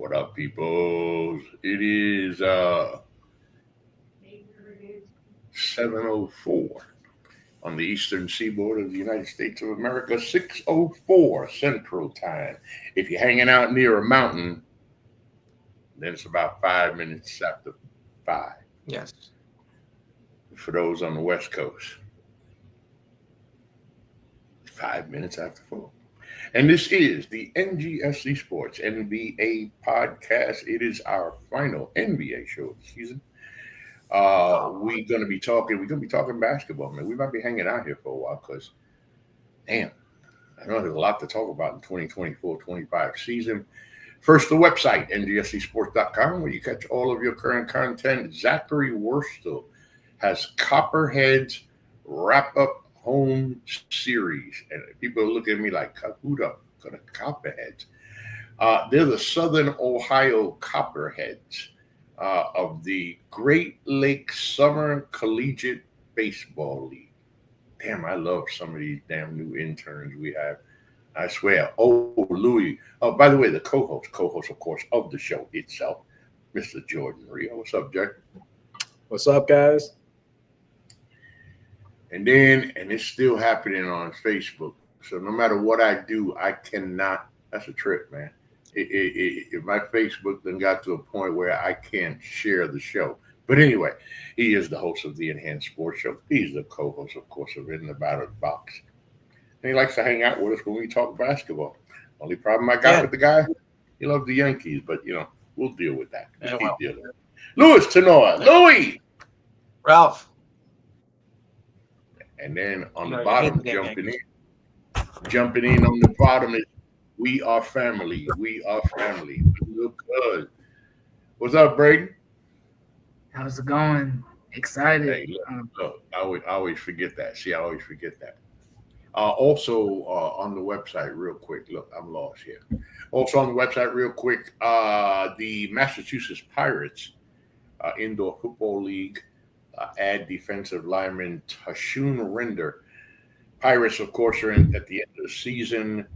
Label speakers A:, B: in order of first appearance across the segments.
A: What up, people? It is 7:04 on the eastern seaboard of the United States of America, 6:04 Central Time. If you're hanging out near a mountain, then it's about 5 minutes after 5.
B: Yes.
A: For those on the West Coast, 5 minutes after 4. And this is the NGSC Sports NBA podcast. It is our final NBA show of the season. We're gonna be talking basketball, man. We might be hanging out here for a while because, damn, I know there's a lot to talk about in 2024-25 season. First, the website, ngscsports.com, where you catch all of your current content. Zachary Worstel has Copperheads wrap-up home series. And people look at me like, who the Copperheads? They're the Southern Ohio Copperheads of the Great Lakes Summer Collegiate Baseball League. Damn, I love some of these damn new interns we have. I swear. Oh, Louis. Oh, by the way, the co-host, of course, of the show itself, Mr. Jordan Rio. What's up, Jack?
C: What's up, guys?
A: And it's still happening on Facebook. So no matter what I do, I cannot. That's a trip, man. If my Facebook then got to a point where I can't share the show. But anyway, he is the host of the Enhanced Sports Show. He's the co-host, of course, of In the Batter's Box. And he likes to hang out with us when we talk basketball. Only problem I got with the guy, he loves the Yankees, but, we'll deal with that. We'll keep dealing with it. Louis Tenoa. Louis!
B: Ralph.
A: And then on the bottom, jumping in on the bottom is we are family. We are family. We look good. What's up, Braden?
D: How's it going? Excited.
A: Hey, look, I always forget that. See, I always forget that. Also, on the website, real quick. Look, I'm lost here. Also on the website, real quick, the Massachusetts Pirates Indoor Football League add defensive lineman Tashun Render. Pirates, of course, are at the end of the season,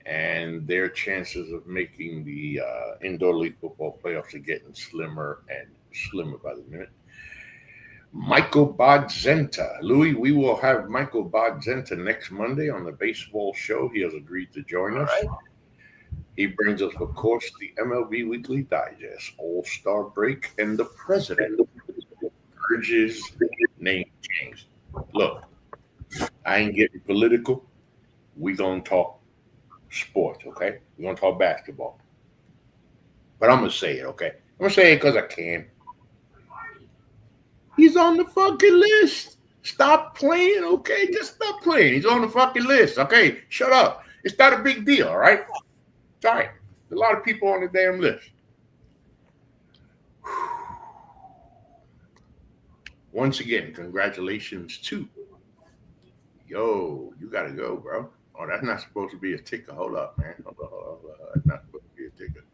A: and their chances of making the Indoor League Football playoffs are getting slimmer and slimmer by the minute. Michael Bodzenta. Louis, we will have Michael Bodzenta next Monday on the baseball show. He has agreed to join us. Right. He brings us, of course, the MLB Weekly Digest, All-Star Break, and the President urges name change. Look, I ain't getting political. We gonna talk sports, okay? We're gonna talk basketball. But I'm gonna say it, okay? I'm gonna say it because I can. He's on the fucking list. Stop playing, okay? Just stop playing. He's on the fucking list, okay? Shut up. It's not a big deal, all right? It's all right. There's a lot of people on the damn list. Once again, congratulations to. Yo, you got to go, bro. Oh, that's not supposed to be a ticker. Hold up, man. Hold up. That's not supposed to be a ticker.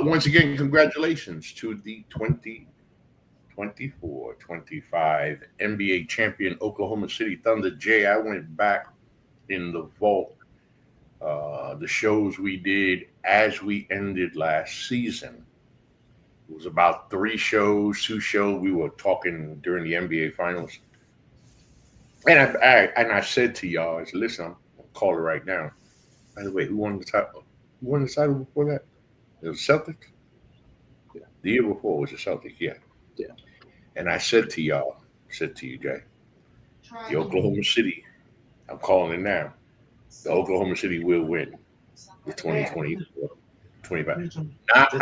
A: Once again, congratulations to the 2024-25 NBA champion Oklahoma City Thunder. Jay, I went back in the vault, the shows we did as we ended last season. It was about 2 shows. We were talking during the NBA Finals. And I said to y'all, I said, listen, I'm going to call it right now. By the way, who won the title? Who won the title before that? It was Celtics? Yeah. The year before was the Celtics, yeah.
C: Yeah.
A: And I said to you, Jay, the Oklahoma City, I'm calling it now, the Oklahoma City will win the 2024-25.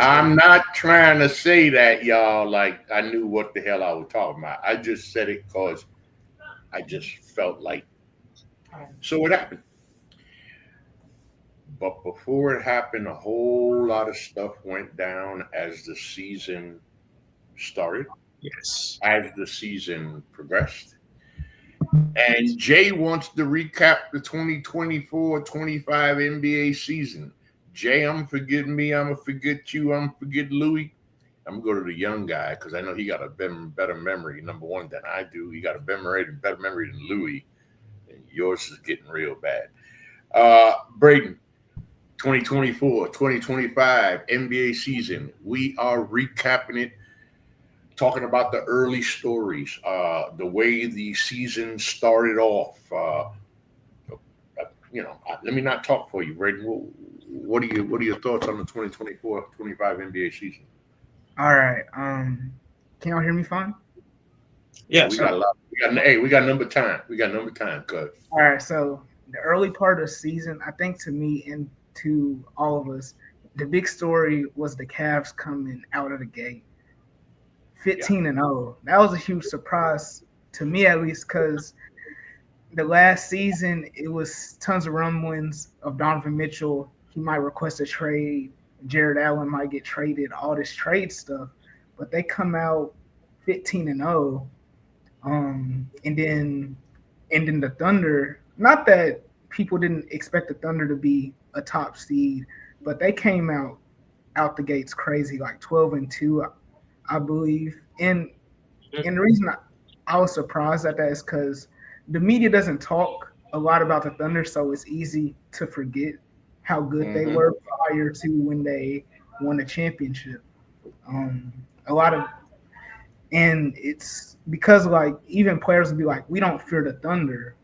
A: I'm not trying to say that, y'all, like I knew what the hell I was talking about. I just said it because I just felt like. So it happened. But before it happened, a whole lot of stuff went down as the season started.
C: Yes.
A: As the season progressed. And Jay wants to recap the 2024-25 NBA season. Jay, I'm forgetting me. I'm going to forget you. I'm going to forget Louis. I'm going to go to the young guy because I know he got a better memory, number one, than I do. He got a better memory than Louis. And yours is getting real bad. Braden, 2024-2025 NBA season. We are recapping it, talking about the early stories, the way the season started off. Let me not talk for you, Braden. What are your thoughts on the 2024-25 NBA season?
D: All right. Can y'all hear me fine?
C: Yeah,
A: we got a lot. We got number time. We got number time, cuz.
D: All right. So the early part of the season, I think to me and to all of us, the big story was the Cavs coming out of the gate 15-0. That was a huge surprise to me, at least, because the last season it was tons of rumblings of Donovan Mitchell. He might request a trade. Jared Allen might get traded. All this trade stuff, but they come out 15-0. And then the Thunder. Not that people didn't expect the Thunder to be a top seed, but they came out the gates crazy, like 12-2, I believe. And the reason I was surprised at that is because the media doesn't talk a lot about the Thunder, so it's easy to forget how good they were prior to when they won the championship. And it's because like even players will be like, we don't fear the Thunder.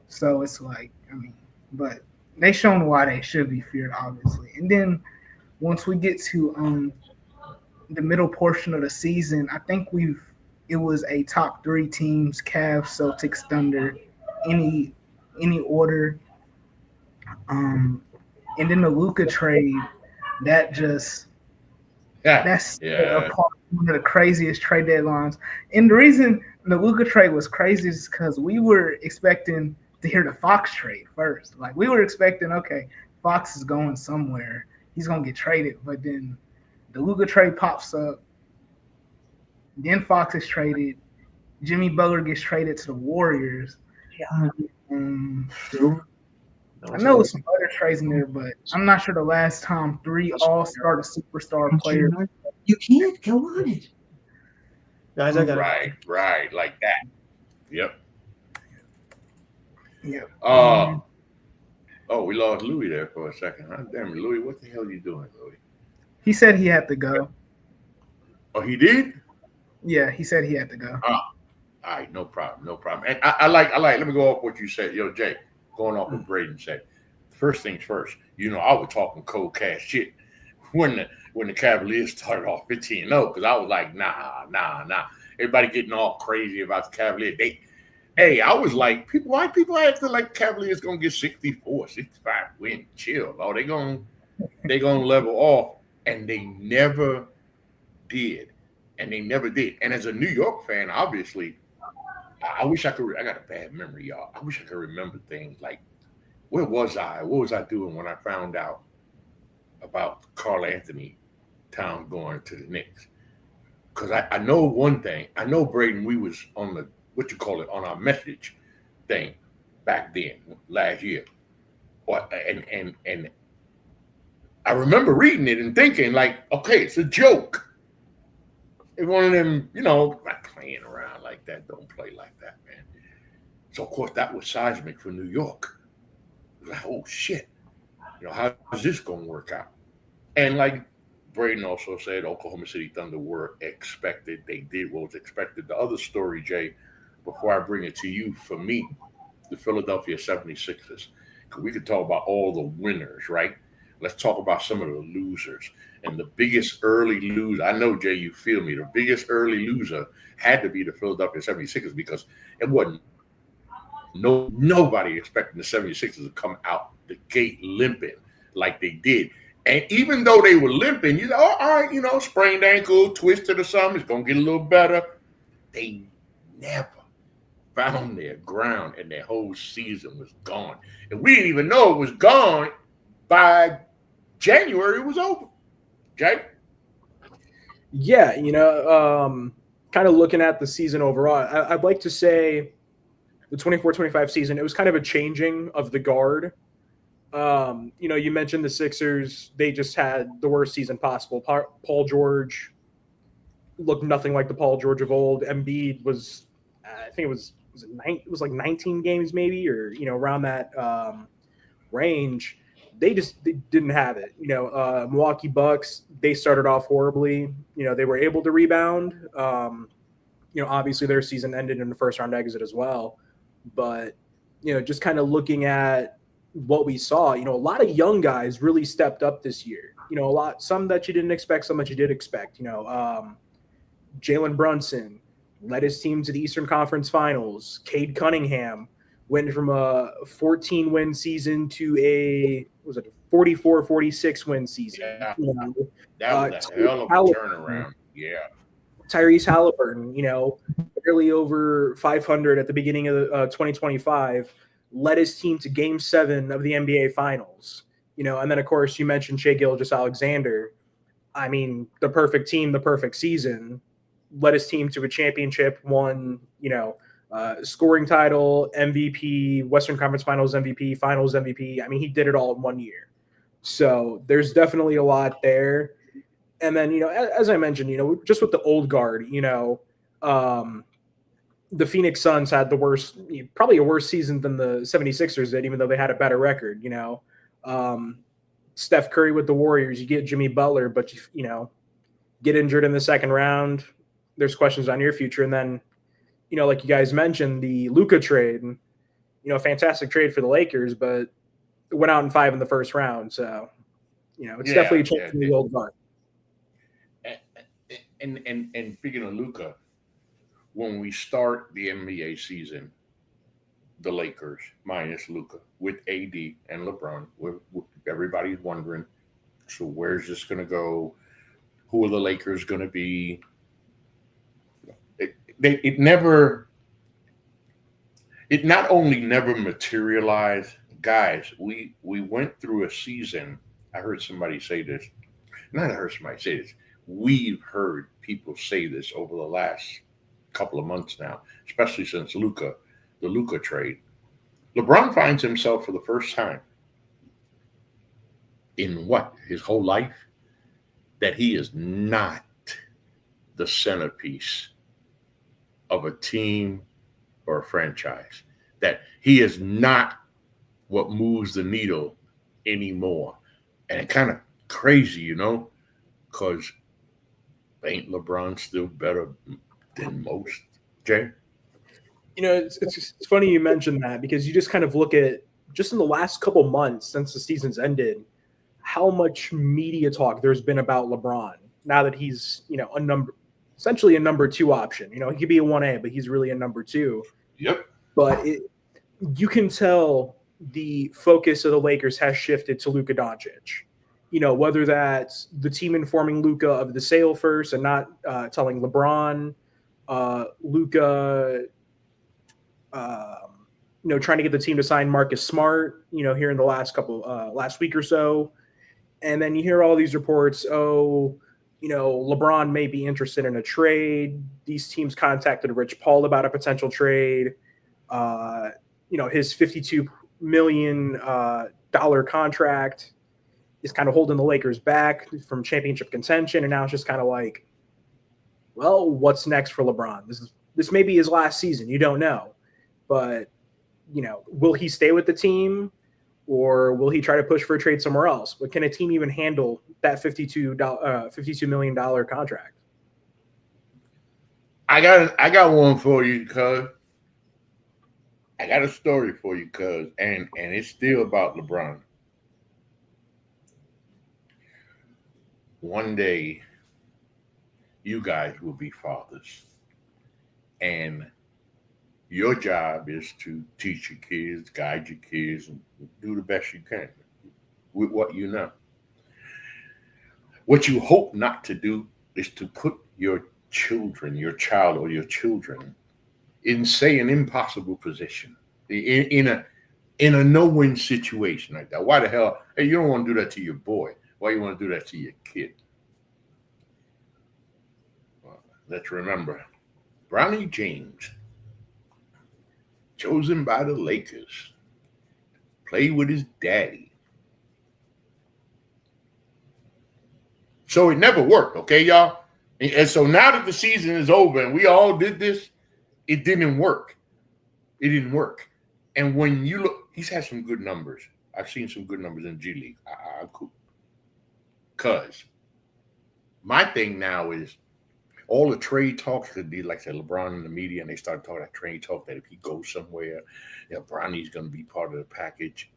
D: So it's like, but they shown why they should be feared, obviously. And then once we get to the middle portion of the season, I think it was a top three teams: Cavs, Celtics, Thunder, any order. And then the Luka trade, that's one of the craziest trade deadlines. And the reason the Luka trade was crazy is because we were expecting to hear the Fox trade first. Like we were expecting, okay, Fox is going somewhere. He's gonna get traded, but then the Luka trade pops up. Then Fox is traded. Jimmy Butler gets traded to the Warriors.
C: Yeah.
D: I know some other trades in there, but I'm not sure the last time three all-star superstar players.
B: You can't go on it.
C: Guys, I got
A: Right, like that. Yep.
D: Yeah.
A: Oh, we lost Louis there for a second. Huh? Damn it, Louis, what the hell are you doing, Louis?
D: He said he had to go.
A: Oh, he did?
D: Yeah, he said he had to go.
A: All right, no problem. And I like. Let me go off what you said, yo, Jay. Going off what Braden said. First things first. I was talking cold cash shit when the Cavaliers started off 15-0 because I was like, nah. Everybody getting all crazy about the Cavaliers. I was like, why people acting like Cavaliers gonna get 64, 65 win? Chill. Oh, they gonna level off, and they never did. And as a New York fan, obviously, I wish I could. I got a bad memory, y'all. I wish I could remember things like, where was I? What was I doing when I found out about Karl Anthony Towns going to the Knicks? Because I know one thing. I know, Braden, we was on the on our message thing back then last year. And I remember reading it and thinking like, okay, it's a joke. It's one of them, not playing around like that. Don't play like that, man. So of course that was seismic for New York. It was like, oh shit, how is this going to work out? And like Braden also said, Oklahoma City Thunder were expected. They did what was expected. The other story, Jay, before I bring it to you, for me, the Philadelphia 76ers. We could talk about all the winners, right? Let's talk about some of the losers. And the biggest early loser, I know, Jay, you feel me, the biggest early loser had to be the Philadelphia 76ers because it wasn't nobody expecting the 76ers to come out the gate limping like they did. And even though they were limping, all right, sprained ankle, twisted or something, it's going to get a little better. They never found their ground, and their whole season was gone. And we didn't even know it was gone by January. It was over. Jay?
C: Yeah, kind of looking at the season overall, I'd like to say the 24-25 season, it was kind of a changing of the guard. You mentioned the Sixers. They just had the worst season possible. Paul George looked nothing like the Paul George of old. Embiid was, I think it was like 19 games maybe, or, around that range. they didn't have it. Milwaukee Bucks, they started off horribly. They were able to rebound. Obviously their season ended in the first round exit as well. But, just kind of looking at what we saw, a lot of young guys really stepped up this year. Some that you didn't expect, some that you did expect. Jalen Brunson led his team to the Eastern Conference Finals. Cade Cunningham went from a 14-win season to a 44-46 win season.
A: Yeah. That was a hell of a turnaround. Yeah.
C: Tyrese Halliburton, barely over 500 at the beginning of 2025, led his team to Game 7 of the NBA Finals. And then, of course, you mentioned Shai Gilgeous-Alexander. I mean, the perfect team, the perfect season, led his team to a championship, won, scoring title, MVP, Western Conference Finals MVP, Finals MVP. I mean, he did it all in 1 year. So there's definitely a lot there. And then, as I mentioned, just with the old guard, the Phoenix Suns had probably a worse season than the 76ers did, even though they had a better record. Steph Curry with the Warriors, you get Jimmy Butler, but you get injured in the second round. There's questions on your future. And then, like you guys mentioned, the Luka trade, fantastic trade for the Lakers, but it went out in 5 in the first round. So, it's definitely a change in the old guard.
A: And speaking of Luka, when we start the NBA season, the Lakers minus Luka with AD and LeBron, everybody's wondering, so where's this going to go? Who are the Lakers going to be? It not only never materialized, guys. We went through a season. I heard somebody say this. Not I heard somebody say this. We've heard people say this over the last couple of months now, especially since the Luka trade. LeBron finds himself for the first time in his whole life that he is not the centerpiece of a team or a franchise, that he is not what moves the needle anymore. And it's kind of crazy, because ain't LeBron still better than most, Jay?
C: It's funny you mentioned that, because you just kind of look at just in the last couple months since the season's ended, how much media talk there's been about LeBron now that he's, essentially a number 2 option. He could be a 1A, but he's really a number 2.
A: Yep.
C: But you can tell the focus of the Lakers has shifted to Luka Doncic. Whether that's the team informing Luka of the sale first and not telling LeBron, Luka, trying to get the team to sign Marcus Smart, here in the last week or so. And then you hear all these reports, LeBron may be interested in a trade. These teams contacted Rich Paul about a potential trade. His $52 million contract is kind of holding the Lakers back from championship contention. And now it's just kind of like, well, what's next for LeBron? This may be his last season. You don't know. But, will he stay with the team, or will he try to push for a trade somewhere else? But can a team even handle that $52 million contract?
A: I got one for you, cuz. I got a story for you, cuz, and it's still about LeBron. One day, you guys will be fathers, and your job is to teach your kids, guide your kids, and do the best you can with what you know. What you hope not to do is to put your child or your children in, say, an impossible position, in a no-win situation like that. Why the hell? Hey, you don't want to do that to your boy. Why you want to do that to your kid? Well, let's remember, Bronny James, chosen by the Lakers, played with his daddy. So it never worked, okay, y'all? And so now that the season is over and we all did this, it didn't work. It didn't work. And when you look, he's had some good numbers. I've seen some good numbers in G League. I'm cool. Cause my thing now is all the trade talks could be like I said, LeBron in the media, and they start talking that trade talk that if he goes somewhere, Bronny's going to be part of the package.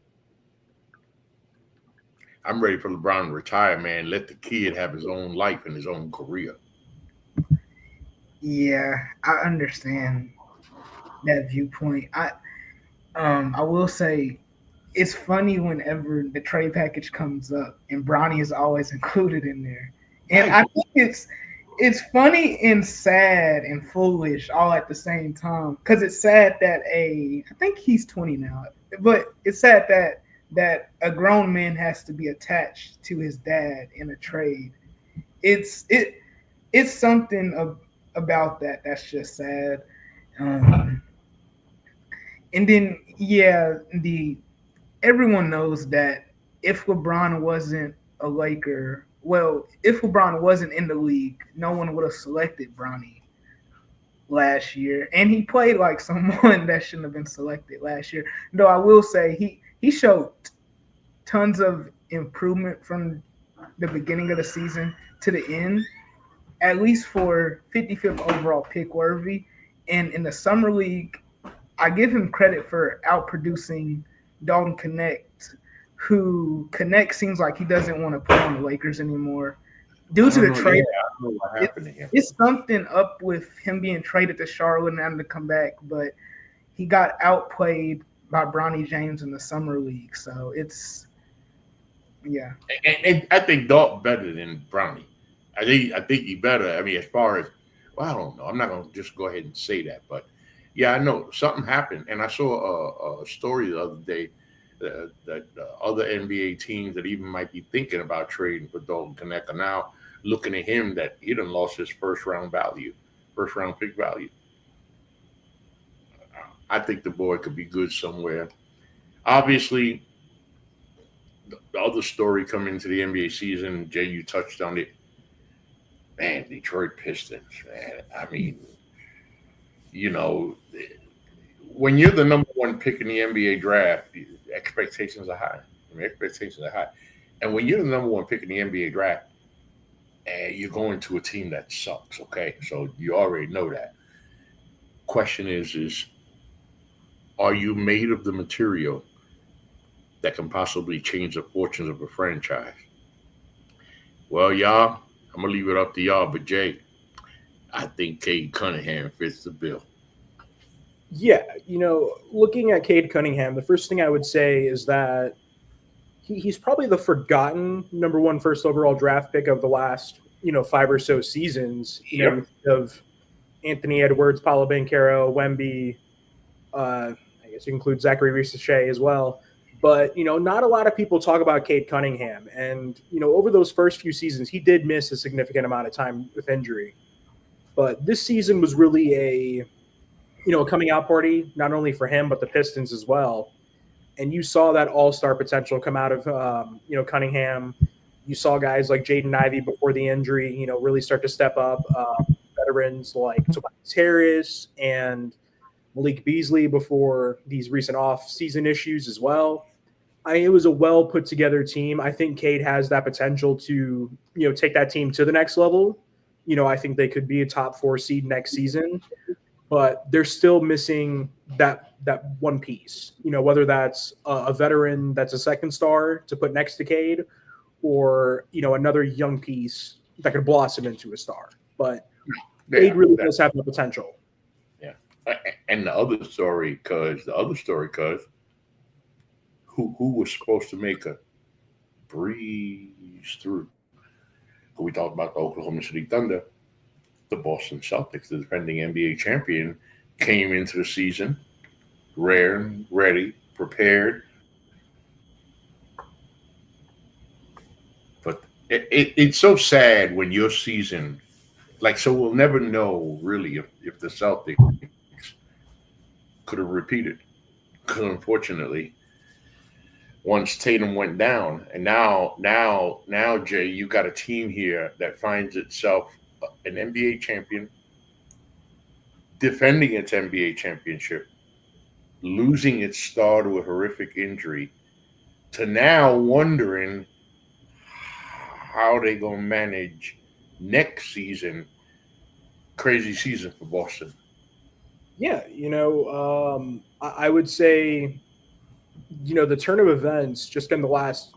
A: I'm ready for LeBron to retire, man. Let the kid have his own life and his own career.
D: Yeah, I understand that viewpoint. I will say it's funny whenever the trade package comes up and Bronny is always included in there. And I think it's funny and sad and foolish all at the same time. Because it's sad that I think he's 20 now, but it's sad that a grown man has to be attached to his dad in a trade. It's something about that's just sad. And then everyone knows that if LeBron wasn't a Laker, if LeBron wasn't in the league, no one would have selected Bronny last year. And he played like someone that shouldn't have been selected last year. Though I will say he showed tons of improvement from the beginning of the season to the end, at least for 55th overall pick worthy. And in the summer league, I give him credit for outproducing Dalton Connect, who Connect seems like he doesn't want to play on the Lakers anymore due to the trade.
A: I don't know what happened to him.
D: It's something up with him being traded to Charlotte and having to come back, but he got outplayed by Bronny James in the summer league. So it's
A: And I think Dalton better than Bronny. I think he better. I mean, as far as I don't know. I'm not gonna just go ahead and say that, but yeah, I know something happened, and I saw a story the other day that other NBA teams that even might be thinking about trading for Dalton Connect are now looking at him that he done lost his first round pick value. I think the boy could be good somewhere. Obviously, the other story coming into the NBA season, Jay, you touched on it. Man, Detroit Pistons, man. I mean, when you're the number one pick in the NBA draft, the expectations are high. And when you're the number one pick in the NBA draft, and you're going to a team that sucks, okay? So you already know that. Question is are you made of the material that can possibly change the fortunes of a franchise? Well, y'all, I'm going to leave it up to y'all, but Jay, I think Cade Cunningham fits the bill.
C: Yeah, looking at Cade Cunningham, the first thing I would say is that he's probably the forgotten number one first overall draft pick of the last, 5 or so seasons. Of Anthony Edwards, Paolo Banchero, Wemby. I guess you include Zachary Reese-Shea as well. But, not a lot of people talk about Cade Cunningham. And, over those first few seasons, he did miss a significant amount of time with injury. But this season was really a coming out party, not only for him, but the Pistons as well. And you saw that all-star potential come out of, Cunningham. You saw guys like Jaden Ivey before the injury, really start to step up. Veterans like Tobias Harris and Malik Beasley before these recent off-season issues as well. It was a well put together team. I think Cade has that potential to, take that team to the next level. I think they could be a top 4 seed next season, but they're still missing that one piece. Whether that's a veteran that's a second star to put next to Cade, or another young piece that could blossom into a star. But Cade really does have the potential.
A: Yeah, and the other story, cuz who was supposed to make a breeze through? We talked about the Oklahoma City Thunder. The Boston Celtics, the defending NBA champion, came into the season rare, ready, prepared. But it's so sad when your season, so we'll never know really if the Celtics could have repeated. Because unfortunately, once Tatum went down, and now, Jay, you got a team here that finds itself an NBA champion, defending its NBA championship, losing its star to a horrific injury, to now wondering how they gonna manage next season. Crazy season for Boston.
C: Yeah, I would say, the turn of events just in the last,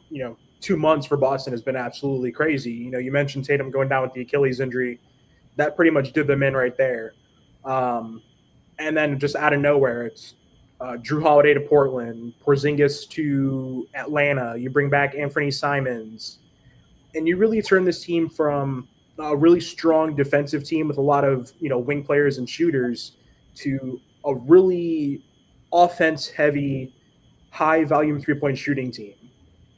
C: 2 months for Boston has been absolutely crazy. You mentioned Tatum going down with the Achilles injury. That pretty much did them in right there. And then just out of nowhere, it's Drew Holiday to Portland, Porzingis to Atlanta. You bring back Anthony Simons, and you really turn this team from a really strong defensive team with a lot of wing players and shooters to a really offense heavy, high volume 3-point shooting team.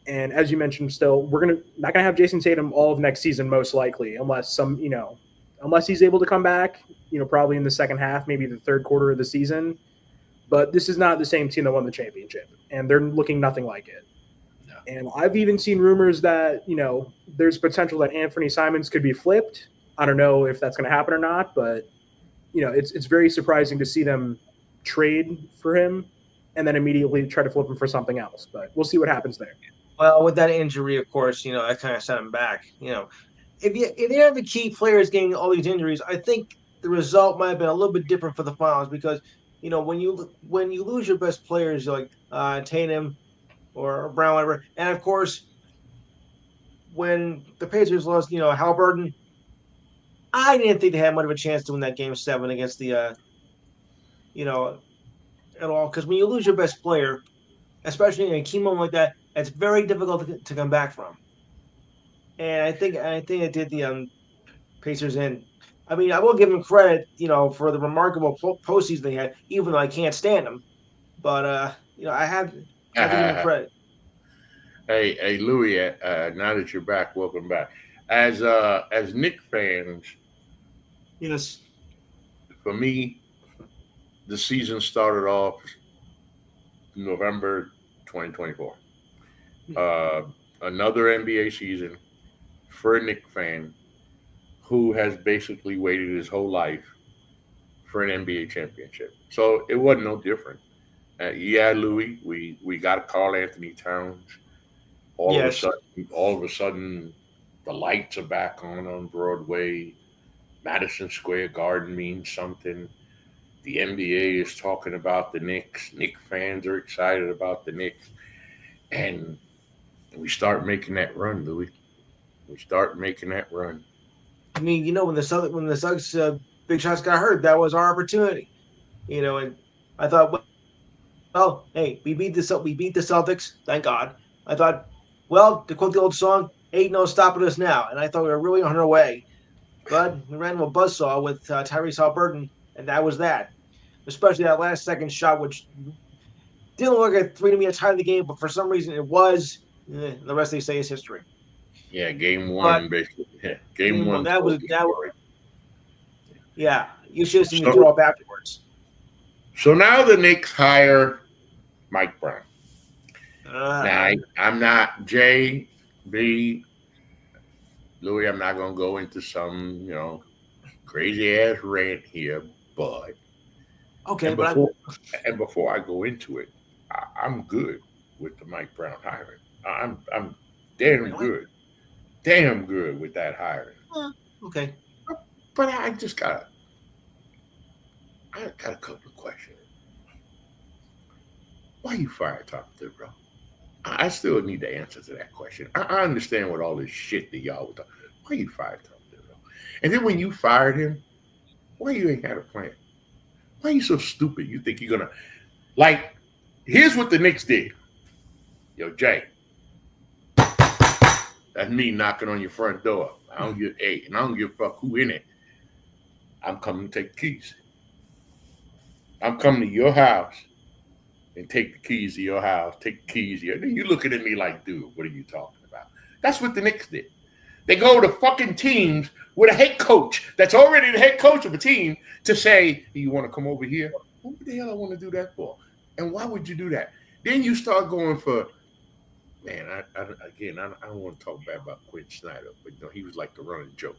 C: And as you mentioned, still we're not gonna have Jason Tatum all of next season, most likely, unless he's able to come back, probably in the second half, maybe the third quarter of the season. But this is not the same team that won the championship, and they're looking nothing like it.
A: No.
C: And I've even seen rumors that, there's potential that Anthony Simons could be flipped. I don't know if that's going to happen or not, but, it's very surprising to see them trade for him and then immediately try to flip him for something else. But we'll see what happens there.
E: Well, with that injury, of course, that kind of set him back. If you have the key players getting all these injuries, I think the result might have been a little bit different for the finals because, when you lose your best players like Tatum or Brown, whatever, and of course, when the Pacers lost, Halliburton, I didn't think they had much of a chance to win that Game 7 against the, at all. Because when you lose your best player, especially in a key moment like that, it's very difficult to come back from. And I think it did the Pacers in. I mean, I will give them credit, for the remarkable postseason they had, even though I can't stand them. But I have to give them credit.
A: Hey, Louis. Now that you're back, welcome back. As Knicks fans,
E: Yes.
A: for me, the season started off November 2024. Another NBA season for a Knicks fan who has basically waited his whole life for an NBA championship. So it wasn't no different. Louis, we got Karl Anthony Towns. All of a sudden, the lights are back on Broadway. Madison Square Garden means something. The NBA is talking about the Knicks. Knicks fans are excited about the Knicks. And we start making that run, Louis. We start making that run.
E: I mean, when the Suggs big shots got hurt, that was our opportunity. And I thought, well, hey, we beat the Celtics, thank God. I thought, well, to quote the old song, ain't no stopping us now. And I thought we were really on our way. But we ran into a buzzsaw with Tyrese Halliburton, and that was that. Especially that last second shot, which didn't look like a 3 to me a tie of the game, but for some reason it was. The rest they say is history.
A: Yeah, game one, basically. Yeah, game one.
E: That was. Yeah, you should have seen me throw up afterwards.
A: So now the Knicks hire Mike Brown. Now, I'm not JB Louis. I'm not going to go into some, crazy ass rant here, but
E: okay.
A: Before I go into it, I'm good with the Mike Brown hiring. I'm damn good with that hiring.
E: Okay.
A: But I got a couple of questions. Why you fired Tom Thibodeau? I still need the answer to that question. I understand what all this shit that y'all was talking. Why you fired Tom Thibodeau? And then when you fired him, why you ain't had a plan? Why you so stupid? You think you're gonna here's what the Knicks did. Yo, Jay. That's me knocking on your front door. I don't give a fuck who in it. I'm coming to take the keys. I'm coming to your house and take the keys to your house, take the keys here. Then you looking at me like, dude, what are you talking about? That's what the Knicks did. They go to fucking teams with a head coach that's already the head coach of a team to say, you want to come over here? What the hell I want to do that for? And why would you do that? Then you start going for, man, I don't want to talk bad about Quinn Snyder, but he was like the running joke.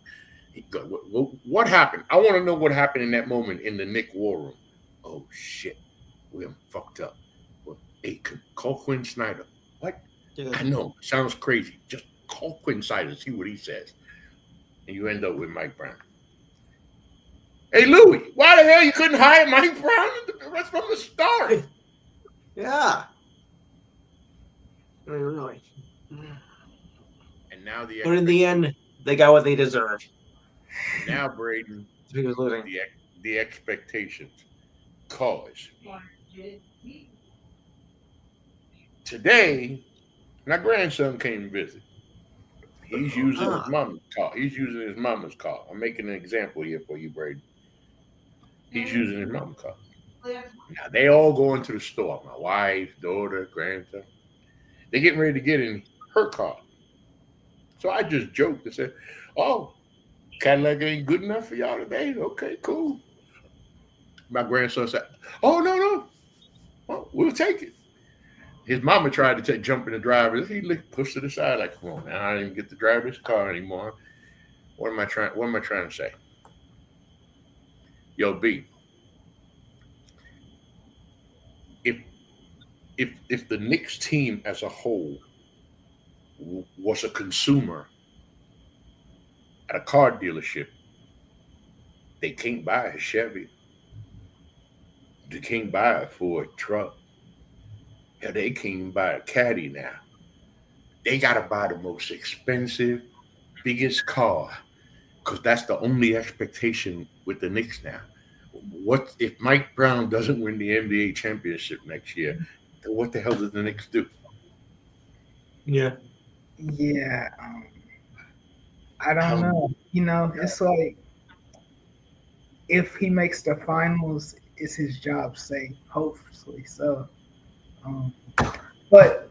A: What happened? I want to know what happened in that moment in the Knick war room. Oh, shit. We're fucked up. Well, hey, call Quinn Snyder. What?
E: Yeah.
A: I know, sounds crazy. Just call Quinn Snyder and see what he says. And you end up with Mike Brown. Hey, Louis, why the hell you couldn't hire Mike Brown from the start?
E: Yeah. I mean, really.
A: And now
E: But in the end, they got what they deserved.
A: now Braden,
E: He was losing.
A: the expectations. Cause today, my grandson came to visit. He's using his mama's car. I'm making an example here for you, Braden. He's using his mama's car. Now they all go into the store. My wife, daughter, grandson. They're getting ready to get in her car. So I just joked and said, "Oh, Cadillac ain't good enough for y'all today? Okay, cool." My grandson said, "Oh, no. Well, we'll take it." His mama tried to jump in the driver. He pushed to the side like, "Come on, now I didn't get to drive this car anymore." What am I trying to say? Yo, B. If the Knicks team as a whole was a consumer at a car dealership, they can't buy a Chevy. They can't buy a Ford truck. Hell, they can't even buy a Caddy now. They got to buy the most expensive, biggest car, because that's the only expectation with the Knicks now. What if Mike Brown doesn't win the NBA championship next year? What the hell does the Knicks do?
E: Yeah.
D: Yeah. I don't know. You know, it's like if he makes the finals, it's his job safe, hopefully. So, but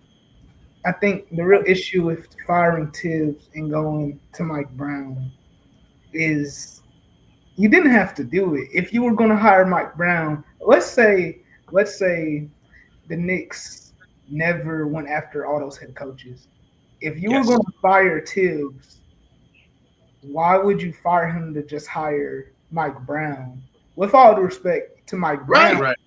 D: I think the real issue with firing Tibbs and going to Mike Brown is you didn't have to do it. If you were going to hire Mike Brown, let's say the Knicks never went after all those head coaches. If you were going to fire Tibbs, why would you fire him to just hire Mike Brown? With all due respect to Mike Brown.
A: Right.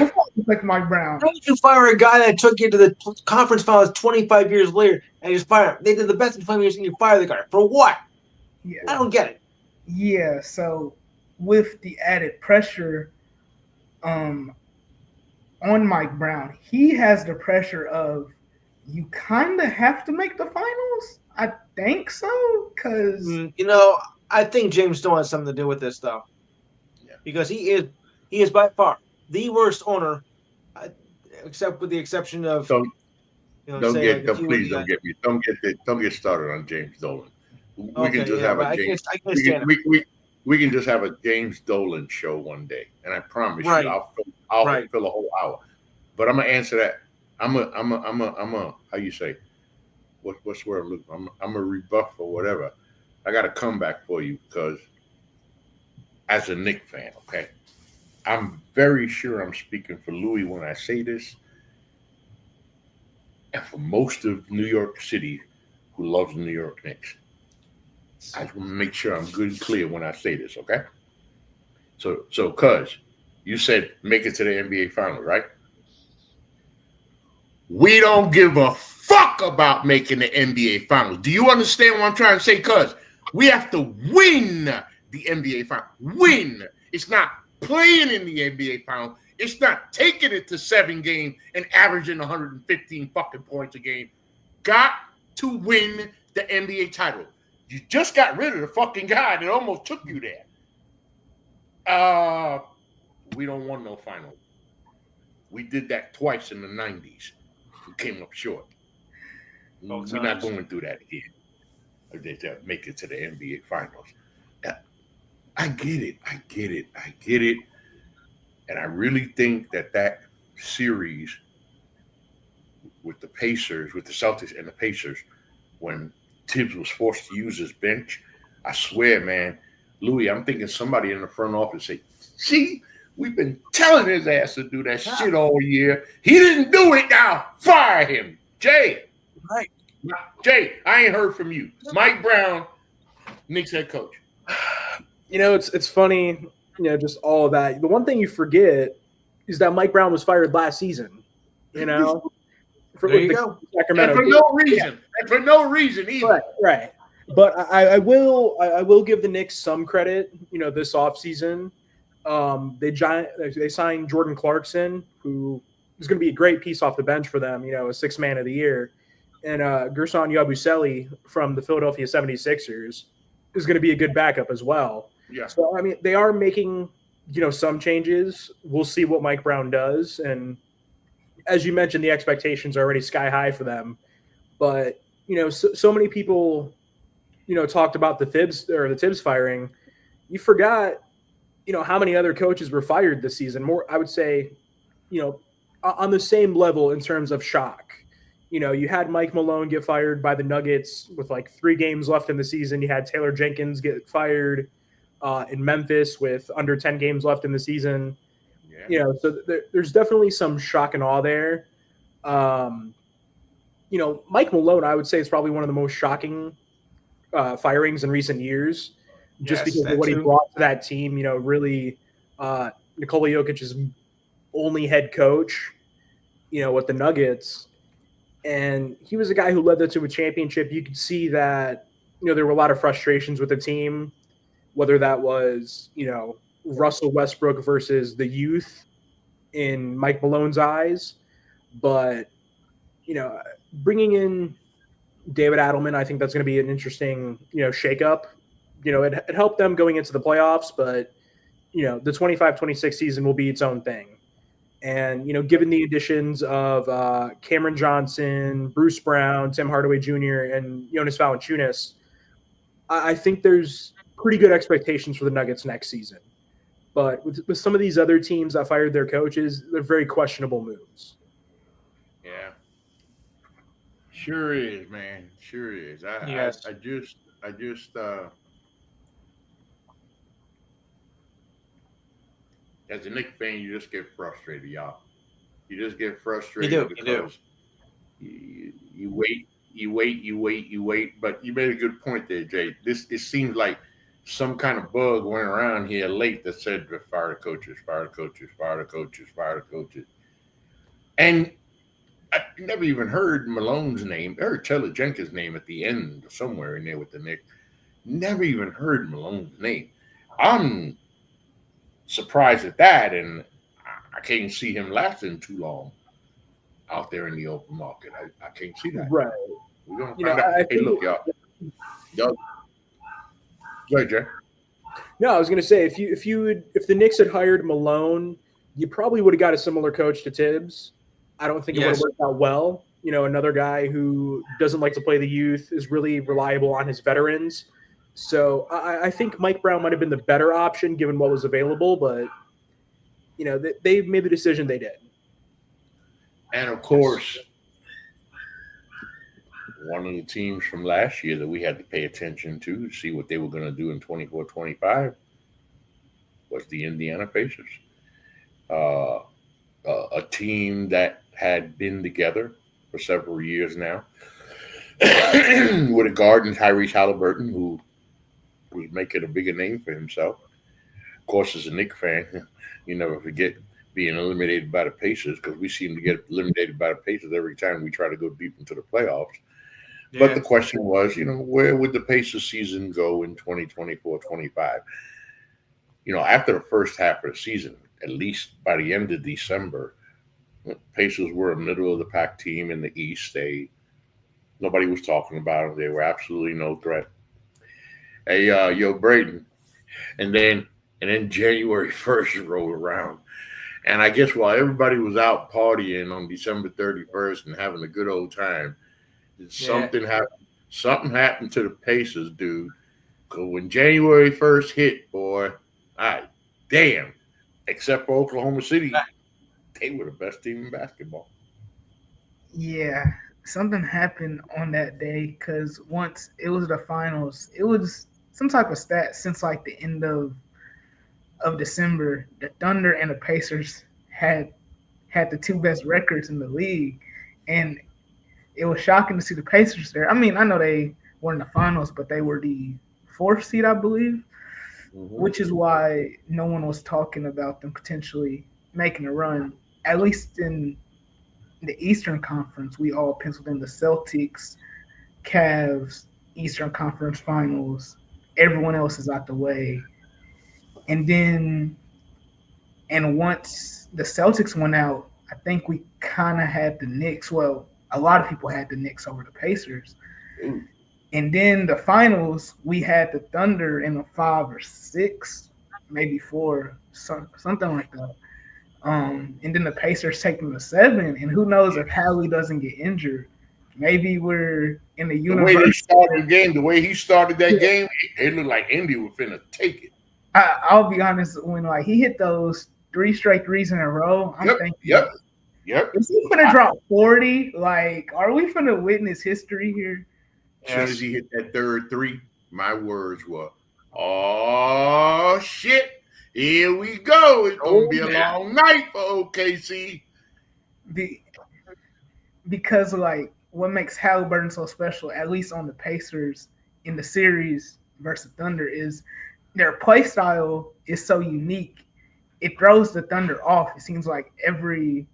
D: With all due respect to Mike Brown.
E: How did you fire a guy that took you to the conference finals 25 years later and you just fire him? They did the best in 25 years and you fire the guy. For what?
D: Yeah.
E: I don't get it.
D: Yeah, so with the added pressure on Mike Brown, he has the pressure of you kind of have to make the finals. I think so, because
E: I think James Dolan has something to do with this, though, because he is by far the worst owner, except with the exception of
A: Please don't get started on James Dolan. We can just have a James. We can just have a James Dolan show one day, and I promise you, I'll fill a whole hour. But I'm gonna answer that. I'm a how you say? What's the word, Luke? I'm a rebuff or whatever. I got a comeback for you because as a Knicks fan, okay, I'm very sure I'm speaking for Louis when I say this, and for most of New York City who loves the New York Knicks. I just want to make sure I'm good and clear when I say this, okay? So, cuz you said make it to the NBA Finals, right? We don't give a fuck about making the NBA Finals. Do you understand what I'm trying to say? Cuz we have to win the NBA Finals. Win. It's not playing in the NBA Finals. It's not taking it to 7 games and averaging 115 fucking points a game. Got to win the NBA title. You just got rid of the fucking guy that almost took you there. We don't want no final. We did that twice in the 90s. We came up short. We're not going through that again. They make it to the NBA Finals. I get it. And I really think that series with the Pacers, with the Celtics and the Pacers, when Tibbs was forced to use his bench, I swear, man, Louis, I'm thinking somebody in the front office say, "See, we've been telling his ass to do that shit all year. He didn't do it. Now fire him." Jay.
E: Right.
A: Jay, I ain't heard from you. Mike Brown, Knicks head coach.
C: It's funny, just all of that. The one thing you forget is that Mike Brown was fired last season.
E: There you go.
A: And
C: Sacramento.
A: for no reason. And for no reason either.
C: Right. But I will give the Knicks some credit. This offseason, they signed Jordan Clarkson, who is going to be a great piece off the bench for them. A sixth man of the year, and Gerson Yabusele from the Philadelphia 76ers is going to be a good backup as well.
A: Yeah.
C: So they are making some changes. We'll see what Mike Brown does, and as you mentioned, the expectations are already sky high for them. But so many people talked about the Tibbs firing. You forgot how many other coaches were fired this season. More, I would say, on the same level in terms of shock. You had Mike Malone get fired by the Nuggets with like 3 games left in the season. You had Taylor Jenkins get fired in Memphis with under 10 games left in the season.
A: Yeah.
C: So there's definitely some shock and awe there. Mike Malone, I would say, is probably one of the most shocking firings in recent years, just because of what he brought to that team. Really, Nikola Jokic's only head coach, with the Nuggets, and he was a guy who led them to a championship. You could see that, there were a lot of frustrations with the team, whether that was, Russell Westbrook versus the youth in Mike Malone's eyes, but bringing in David Adelman, I think that's going to be an interesting, shakeup. It helped them going into the playoffs, but the 25-26 season will be its own thing. And given the additions of Cameron Johnson, Bruce Brown, Tim Hardaway Jr., and Jonas Valanciunas, I think there's pretty good expectations for the Nuggets next season. But with some of these other teams that fired their coaches, they're very questionable moves.
A: Yeah. Sure is, man. Sure is.
E: Yes.
A: I just as a Knicks fan, you just get frustrated, y'all. You just get frustrated because you wait. But you made a good point there, Jay. It seems like some kind of bug went around here late that said fire the coaches, fire the coaches, fire the coaches, fire the coaches. And I never even heard Malone's name. I heard Taylor Jenkins' name at the end, somewhere in there with the Knicks. Never even heard Malone's name. I'm surprised at that, and I can't see him lasting too long out there in the open market. I can't see that.
C: Right.
A: We're gonna find out. Hey, look, y'all. Go ahead, Jay.
C: No, I was going to say if the Knicks had hired Malone, you probably would have got a similar coach to Tibbs. I don't think it would have worked out well. Another guy who doesn't like to play the youth, is really reliable on his veterans. So I think Mike Brown might have been the better option given what was available, but they made the decision they did.
A: And of course, one of the teams from last year that we had to pay attention to see what they were going to do in 24-25 was the Indiana Pacers. A team that had been together for several years now with a guard in Tyrese Halliburton, who was making a bigger name for himself. Of course, as a Knicks fan, you never forget being eliminated by the Pacers, because we seem to get eliminated by the Pacers every time we try to go deep into the playoffs. Yeah. But the question was, where would the Pacers season go in 2024-25? After the first half of the season, at least by the end of December, Pacers were a middle of the pack team in the East. Nobody was talking about them. They were absolutely no threat. Hey, Braden. And then January 1st rolled around. And I guess while everybody was out partying on December 31st and having a good old time, something happened. Something happened to the Pacers, dude. Because when January 1st hit, boy, damn. Except for Oklahoma City, they were the best team in basketball.
D: Yeah, something happened on that day, because once it was the finals, it was some type of stat since like the end of December. The Thunder and the Pacers had the 2 best records in the league, and it was shocking to see the Pacers there. I mean, I know they were in the finals, but they were the 4th seed, I believe, which is why no one was talking about them potentially making a run, at least in the Eastern Conference, we all penciled in the Celtics, Cavs, Eastern Conference Finals. Everyone else is out the way. And once the Celtics went out, I think we kind of had the Knicks. Well, a lot of people had the Knicks over the Pacers.
A: Ooh.
D: And then the finals, we had the Thunder in a 5 or 6, maybe 4, something like that. And then the Pacers take them to 7. And who knows if Hallie doesn't get injured? Maybe we're in the
A: The way
D: universe.
A: they started the game, the way he started that game, it looked like Indy was finna take it.
D: I'll be honest, when like he hit those 3 straight threes in a row, I'm thinking,
A: Yep.
D: is he gonna drop 40? Like, are we gonna witness history here?
A: As soon as he hit that third 3, my words were, "Oh shit, here we go. It's gonna be a long night for OKC."
D: Because like what makes Halliburton so special, at least on the Pacers in the series versus Thunder, is their play style is so unique. It throws the Thunder off. It seems like every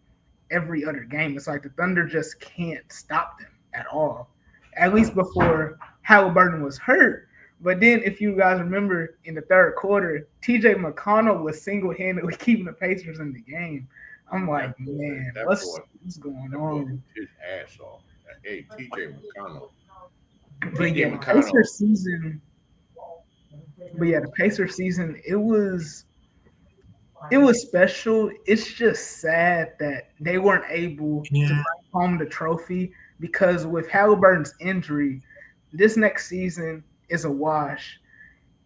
D: other game, it's like the Thunder just can't stop them at all. At least before Halliburton was hurt. But then, if you guys remember, in the third quarter, TJ McConnell was single-handedly keeping the Pacers in the game. I'm like, man, what's going on?
A: His ass off. Hey, TJ McConnell.
D: But yeah, the Pacers season. The Pacers season, it was special. It's just sad that they weren't able to bring home the trophy, because with Halliburton's injury, this next season is a wash.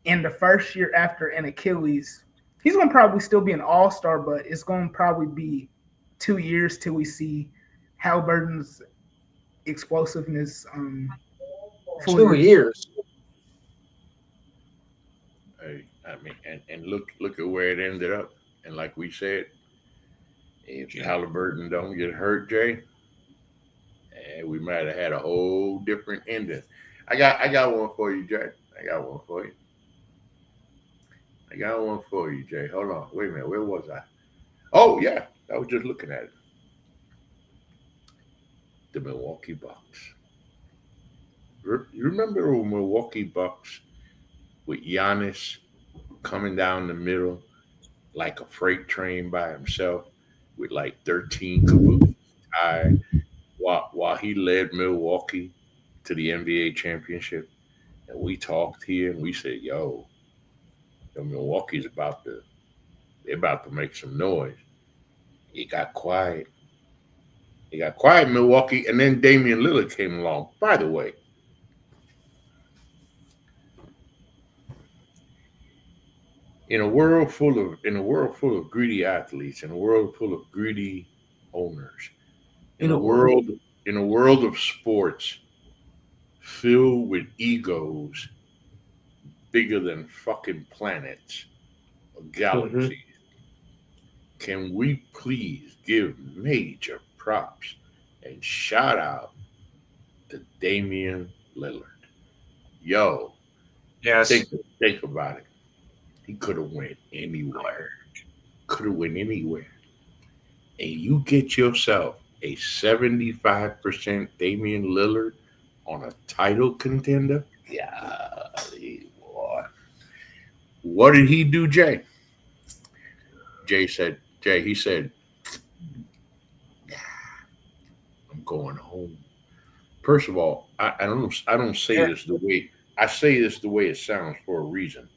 D: And the first year after an Achilles, he's going to probably still be an all-star, but it's going to probably be 2 years till we see Halliburton's explosiveness.
E: 2 years.
A: Hey, I mean, and look at where it ended up. And like we said, if Halliburton don't get hurt, Jay, we might have had a whole different ending. I got one for you, Jay. I got one for you, Jay. Hold on. Wait a minute. Where was I? Oh, yeah. I was just looking at it. The Milwaukee Bucks. You remember the Milwaukee Bucks with Giannis coming down the middle like a freight train by himself with like 13 cabooses tied while he led Milwaukee to the NBA championship? And we talked here and we said, yo, Milwaukee's about to make some noise. It got quiet. Milwaukee, and then Damian Lillard came along. By the way, in a world full of greedy athletes, in a world full of greedy owners, in a world of sports filled with egos bigger than fucking planets or galaxies, can we please give major props and shout out to Damian Lillard? Yo,
E: yes,
A: think about it. He could have went anywhere. And you get yourself a 75% Damian Lillard on a title contender? Yeah, boy. What did he do, Jay? He said, I'm going home. First of all, I don't say this the way I say this the way it sounds for a reason.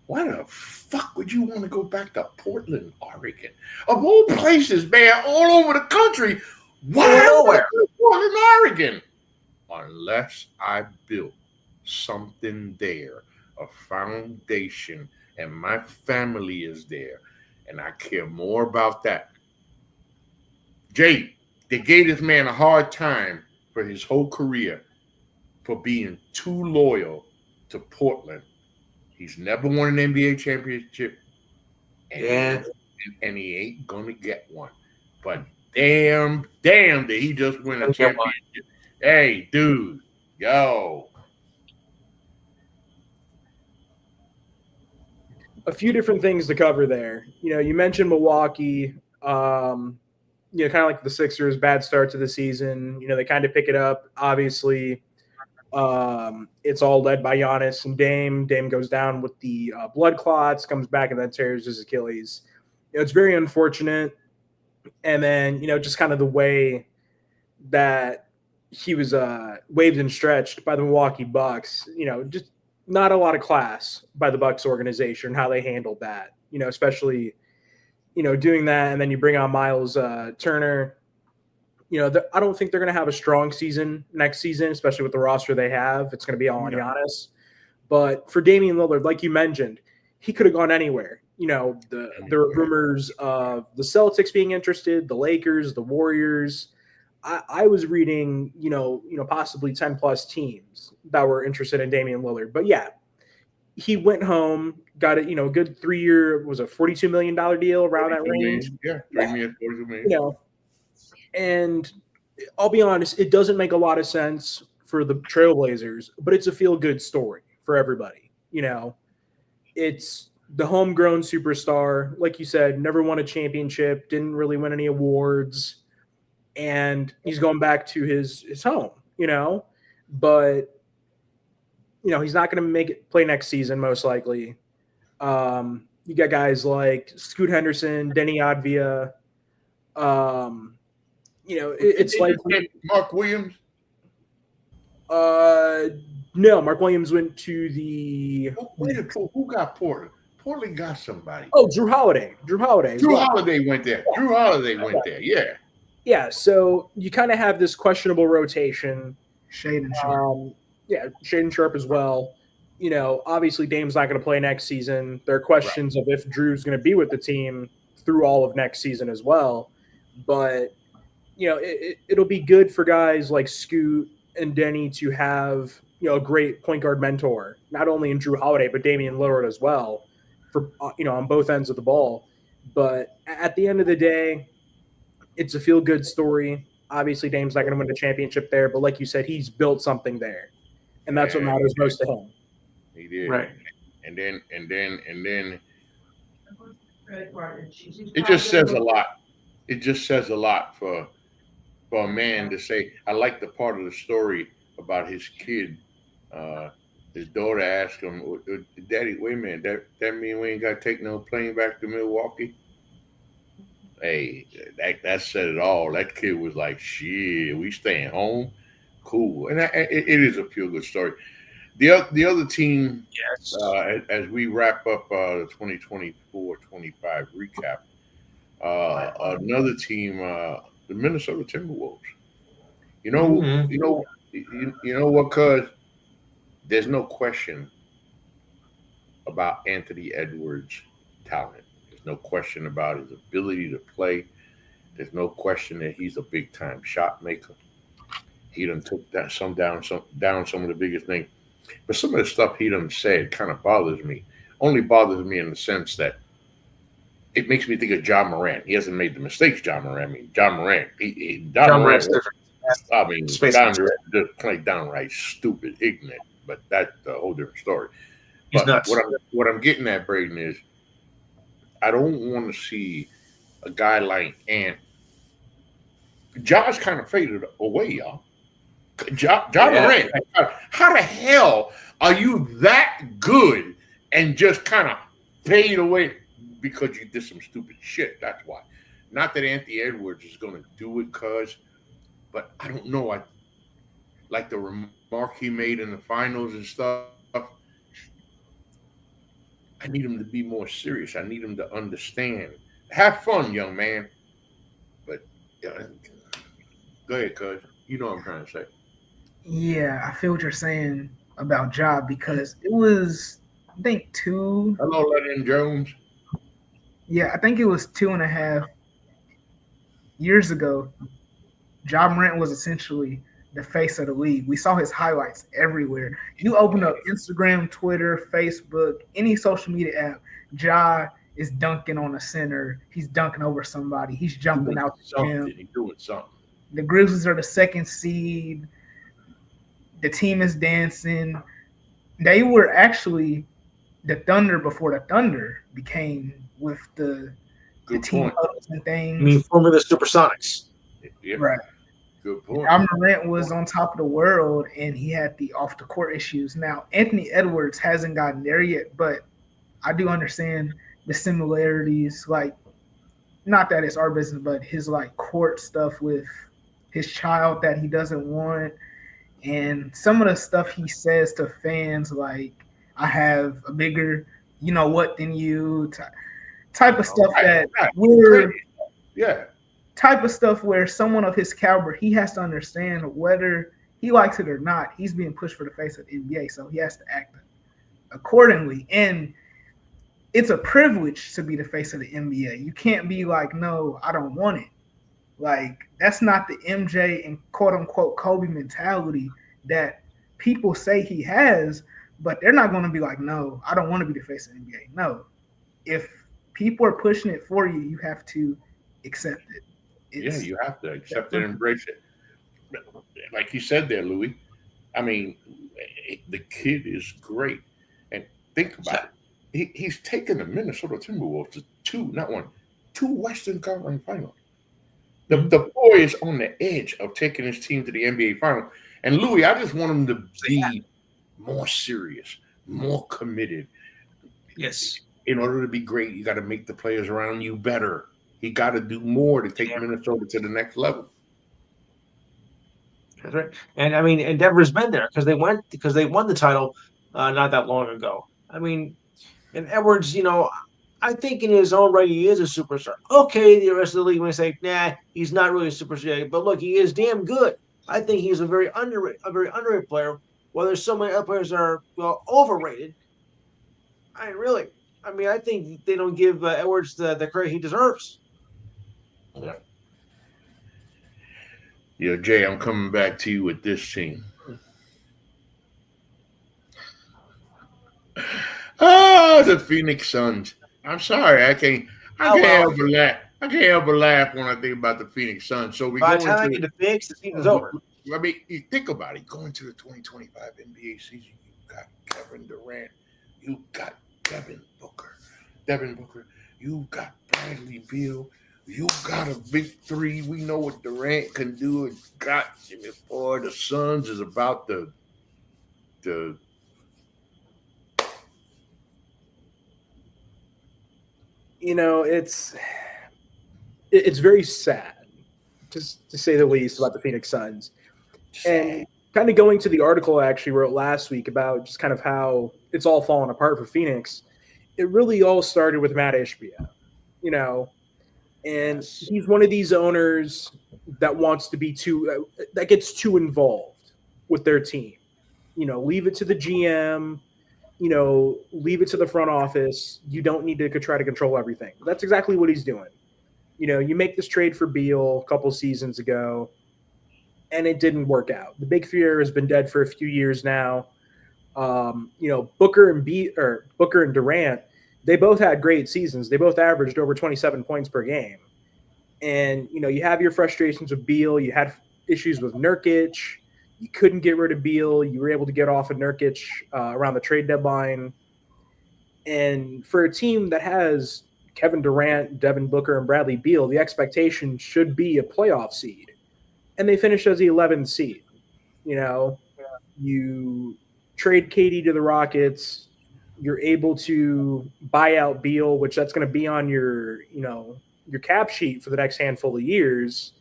A: Why the fuck would you want to go back to Portland, Oregon? Of all places, man, all over the country. Why nowhere? Portland, Oregon? Unless I built something there, a foundation, and my family is there, and I care more about that. Jay, they gave this man a hard time for his whole career for being too loyal to Portland. He's never won an NBA championship, and he ain't gonna get one. But damn, did he just win a championship? Hey, dude, yo.
C: A few different things to cover there. You mentioned Milwaukee. kind of like the Sixers, bad start to the season. They kind of pick it up. Obviously, it's all led by Giannis and Dame. Dame goes down with the blood clots, comes back, and then tears his Achilles. It's very unfortunate. And then, just kind of the way that he was waived and stretched by the Milwaukee Bucks, just not a lot of class by the Bucks organization, how they handled that, especially, doing that. And then you bring on Miles Turner. I don't think they're going to have a strong season next season, especially with the roster they have. It's going to be all on Giannis. But for Damian Lillard, like you mentioned, he could have gone anywhere. There were rumors of the Celtics being interested, the Lakers, the Warriors. I was reading, possibly 10 plus teams that were interested in Damian Lillard. But yeah, he went home, got a good 3-year, was a $42 million deal around that range.
A: Yeah, 3 years, $42 million.
C: And I'll be honest, it doesn't make a lot of sense for the Trailblazers, but it's a feel-good story for everybody. It's the homegrown superstar, like you said, never won a championship, didn't really win any awards, and he's going back to his home, but he's not going to play next season, most likely. You got guys like Scoot Henderson, Denny Advia. It's like
A: Mark Williams.
C: No, Mark Williams went to the.
A: Who got Portland? Portland got somebody.
C: Oh, Drew Holiday. Drew
A: Holiday went there. Drew Holiday went there. Yeah.
C: Yeah. So you kind of have this questionable rotation.
D: Shaden Sharp.
C: Shaden Sharp as well. Obviously Dame's not going to play next season. There are questions of if Drew's going to be with the team through all of next season as well. But it'll be good for guys like Scoot and Denny to have a great point guard mentor, not only in Drew Holiday but Damian Lillard as well, for on both ends of the ball. But at the end of the day, it's a feel good story. Obviously, Dame's not going to win the championship there, but like you said, he's built something there, and that's what matters most to him.
A: He did,
E: right?
A: And then, it just says a lot. It just says a lot for a man to say. I like the part of the story about his kid. His daughter asked him, "Daddy, wait a minute. That mean we ain't got to take no plane back to Milwaukee?" Hey, that said it all. That kid was like, "Shit, we staying home, cool." And it is a feel good story. The other team,
E: Yes.
A: As we wrap up the 2024-25 recap, another team, the Minnesota Timberwolves. You know what? Cuz there's no question about Anthony Edwards' talent. There's no question about his ability to play. There's no question that he's a big time shot maker. He done took that down some of the biggest names. But some of the stuff he done said kind of bothers me. Only bothers me in the sense that it makes me think of John Morant. He hasn't made the mistakes John Morant. I mean, John Morant.
E: John Morant's different.
A: I mean, just plain downright stupid, ignorant. But that's a whole different story.
E: He's
A: But
E: nuts.
A: what I'm getting at, Braden, is I don't want to see a guy like Ant. Josh kind of faded away, y'all. John Morant. How the hell are you that good and just kind of fade away because you did some stupid shit? That's why. Not that Anthony Edwards is going to do it, but I don't know. I like the remark he made in the finals and stuff. I need him to be more serious. I need him to understand. Have fun, young man. But go ahead, cuz. You know what I'm trying to say.
D: Yeah, I feel what you're saying about Ja because it was, I think,
A: Hello, Lennon Jones.
D: Yeah, I think it was 2.5 years ago. Ja Morant was essentially the face of the league. We saw his highlights everywhere. You open up Instagram, Twitter, Facebook, any social media app, Ja is dunking on a center. He's dunking over somebody. He's jumping out the gym.
A: He's doing something.
D: The Grizzlies are the 2nd seed. The team is dancing. They were actually the Thunder before the Thunder became with the
A: Good
D: team
A: point.
D: huddles and things.
E: I mean, former the Supersonics.
A: Yeah.
D: Right.
A: Good point.
D: John Morant was on top of the world, and he had the off the court issues. Now, Anthony Edwards hasn't gotten there yet, but I do understand the similarities. Like, not that it's our business, but his like court stuff with his child that he doesn't want, and some of the stuff he says to fans, like, "I have a bigger, you know what, than you," type of stuff that we're.
A: Yeah.
D: Type of stuff where someone of his caliber, he has to understand whether he likes it or not, he's being pushed for the face of the NBA, so he has to act accordingly. And it's a privilege to be the face of the NBA. You can't be like, no, I don't want it. Like, that's not the MJ and quote unquote Kobe mentality that people say he has, but they're not going to be like, no, I don't want to be the face of the NBA. No. If people are pushing it for you, you have to accept it.
A: Yeah, you have to accept it and embrace it. Like you said there, Louis, I mean, the kid is great. And think about it. He's taken the Minnesota Timberwolves to two Western Conference Finals. The boy is on the edge of taking his team to the NBA Finals. And Louis, I just want him to be more serious, more committed.
E: Yes.
A: In order to be great, you got to make the players around you better. He got to do more to take Minnesota to the next level.
E: That's right. And I mean, and Denver's been there because they won the title not that long ago. I mean, and Edwards, you know, I think in his own right he is a superstar. Okay, the rest of the league may say, nah, he's not really a superstar. But look, he is damn good. I think he's a very underrated player. Whether so many other players are overrated, I think they don't give Edwards the credit he deserves.
A: Yeah, Jay, I'm coming back to you with this team. The Phoenix Suns. I'm sorry, I can't help but laugh. I can't help but laugh when I think about the Phoenix Suns. So
E: by the time I get to Phoenix, the season's over.
A: I mean, you think about it. Going to the 2025 NBA season, you got Kevin Durant, you got Devin Booker, you got Bradley Beal. You got a big three. We know what Durant can do. And God, boy, the Suns is about the.
C: You know, it's very sad, just to say the least, about the Phoenix Suns. And kind of going to the article I actually wrote last week about just kind of how it's all fallen apart for Phoenix. It really all started with Matt Ishbia, you know. And he's one of these owners that wants to be that gets too involved with their team. You know, leave it to the GM, you know, leave it to the front office. You don't need to try to control everything. That's exactly what he's doing. You know, you make this trade for Beal a couple seasons ago, and it didn't work out. The big fear has been dead for a few years now. You know, Booker and Durant, they both had great seasons. They both averaged over 27 points per game. And, you know, you have your frustrations with Beal. You had issues with Nurkic. You couldn't get rid of Beal. You were able to get off of Nurkic around the trade deadline. And for a team that has Kevin Durant, Devin Booker, and Bradley Beal, the expectation should be a playoff seed. And they finished as the 11th seed. You know, you trade KD to the Rockets. You're able to buy out Beal, which that's going to be on your, you know, your cap sheet for the next handful of years.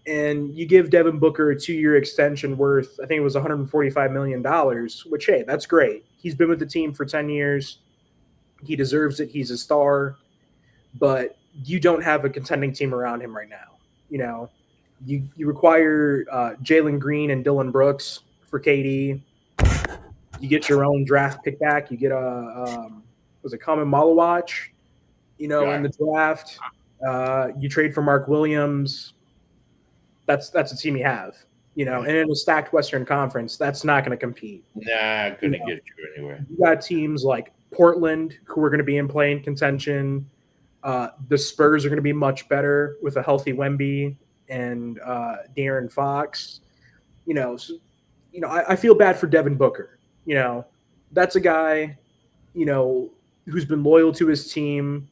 C: And you give Devin Booker a 2-year extension worth, I think it was $145 million, which, hey, that's great. He's been with the team for 10 years. He deserves it. He's a star. But you don't have a contending team around him right now. You know, you require Jalen Green and Dylan Brooks for KD. You get your own draft pick back. You get Common Malawach, you know, in the draft. You trade for Mark Williams. That's a team you have, you know, and in a stacked Western Conference, that's not going to compete.
A: Nah, couldn't get you anywhere.
C: You got teams like Portland who are going to be in play-in contention. The Spurs are going to be much better with a healthy Wemby and De'Aaron Fox. You know, I feel bad for Devin Booker. You know, that's a guy, you know, who's been loyal to his team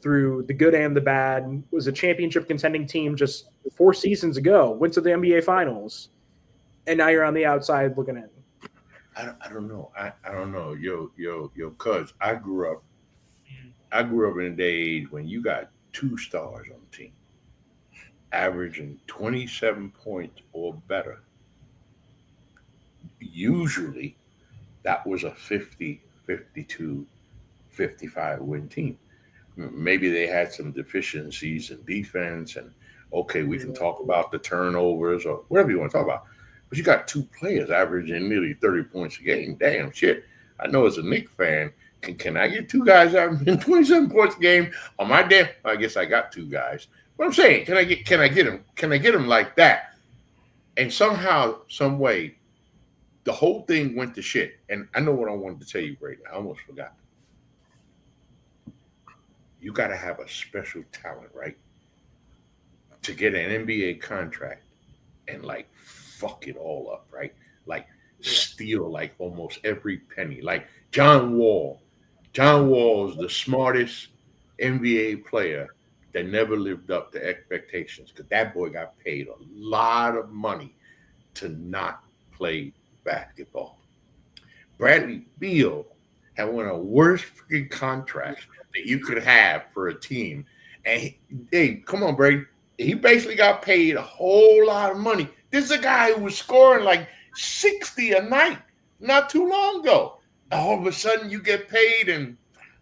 C: through the good and the bad, was a championship contending team just 4 seasons ago, went to the NBA Finals, and now you're on the outside looking in.
A: I don't know. I don't know. Yo, cuz I grew up in a day when you got 2 stars on the team, averaging 27 points or better. Usually that was a 50, 52, 55 win team. Maybe they had some deficiencies in defense, and okay, we can talk about the turnovers or whatever you want to talk about. But you got 2 players averaging nearly 30 points a game. Damn shit. I know as a Knicks fan, can I get 2 guys averaging 27 points a game on my damn? I guess I got 2 guys. But I'm saying, can I get them? Can I get them like that? And somehow, some way, the whole thing went to shit. And I know what I wanted to tell you right now. I almost forgot. You got to have a special talent, right? To get an NBA contract and like fuck it all up, right? Like steal like almost every penny. Like John Wall. John Wall is the smartest NBA player that never lived up to expectations because that boy got paid a lot of money to not play basketball. Bradley Beal had one of the worst freaking contracts that you could have for a team. And hey, come on, Brady. He basically got paid a whole lot of money. This is a guy who was scoring like 60 a night not too long ago. All of a sudden you get paid and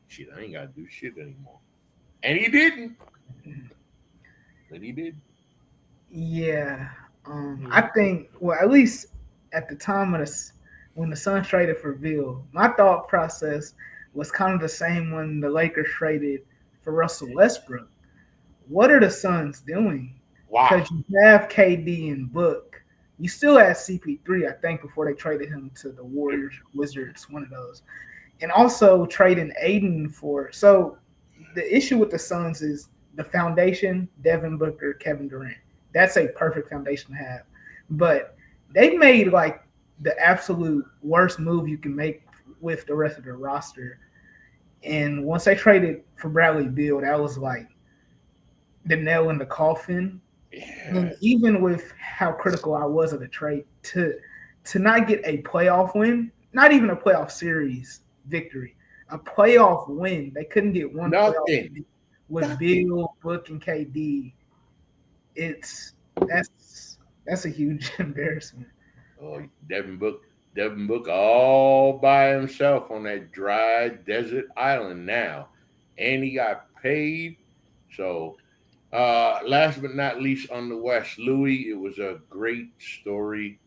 A: shit, I ain't got to do shit anymore. And he didn't. But he did.
D: Yeah. I think, well, at least at the time when the Suns traded for Bill, my thought process was kind of the same when the Lakers traded for Russell Westbrook. What are the Suns doing?
A: Wow.
D: Because you have KD and Book. You still had CP3, I think, before they traded him to the Warriors, Wizards, one of those. And also trading Aiden for. So the issue with the Suns is the foundation, Devin Booker, Kevin Durant. That's a perfect foundation to have. But they made like the absolute worst move you can make with the rest of the roster. And once they traded for Bradley Beal, that was like the nail in the coffin.
A: Yeah.
D: And even with how critical I was of the trade, to not get a playoff win, not even a playoff series victory, a playoff win. They couldn't get one playoff win with Bill, Book, and KD. That's a huge embarrassment.
A: Oh, Devin Book all by himself on that dry desert island now. And he got paid. So last but not least on the West, Louis, it was a great story.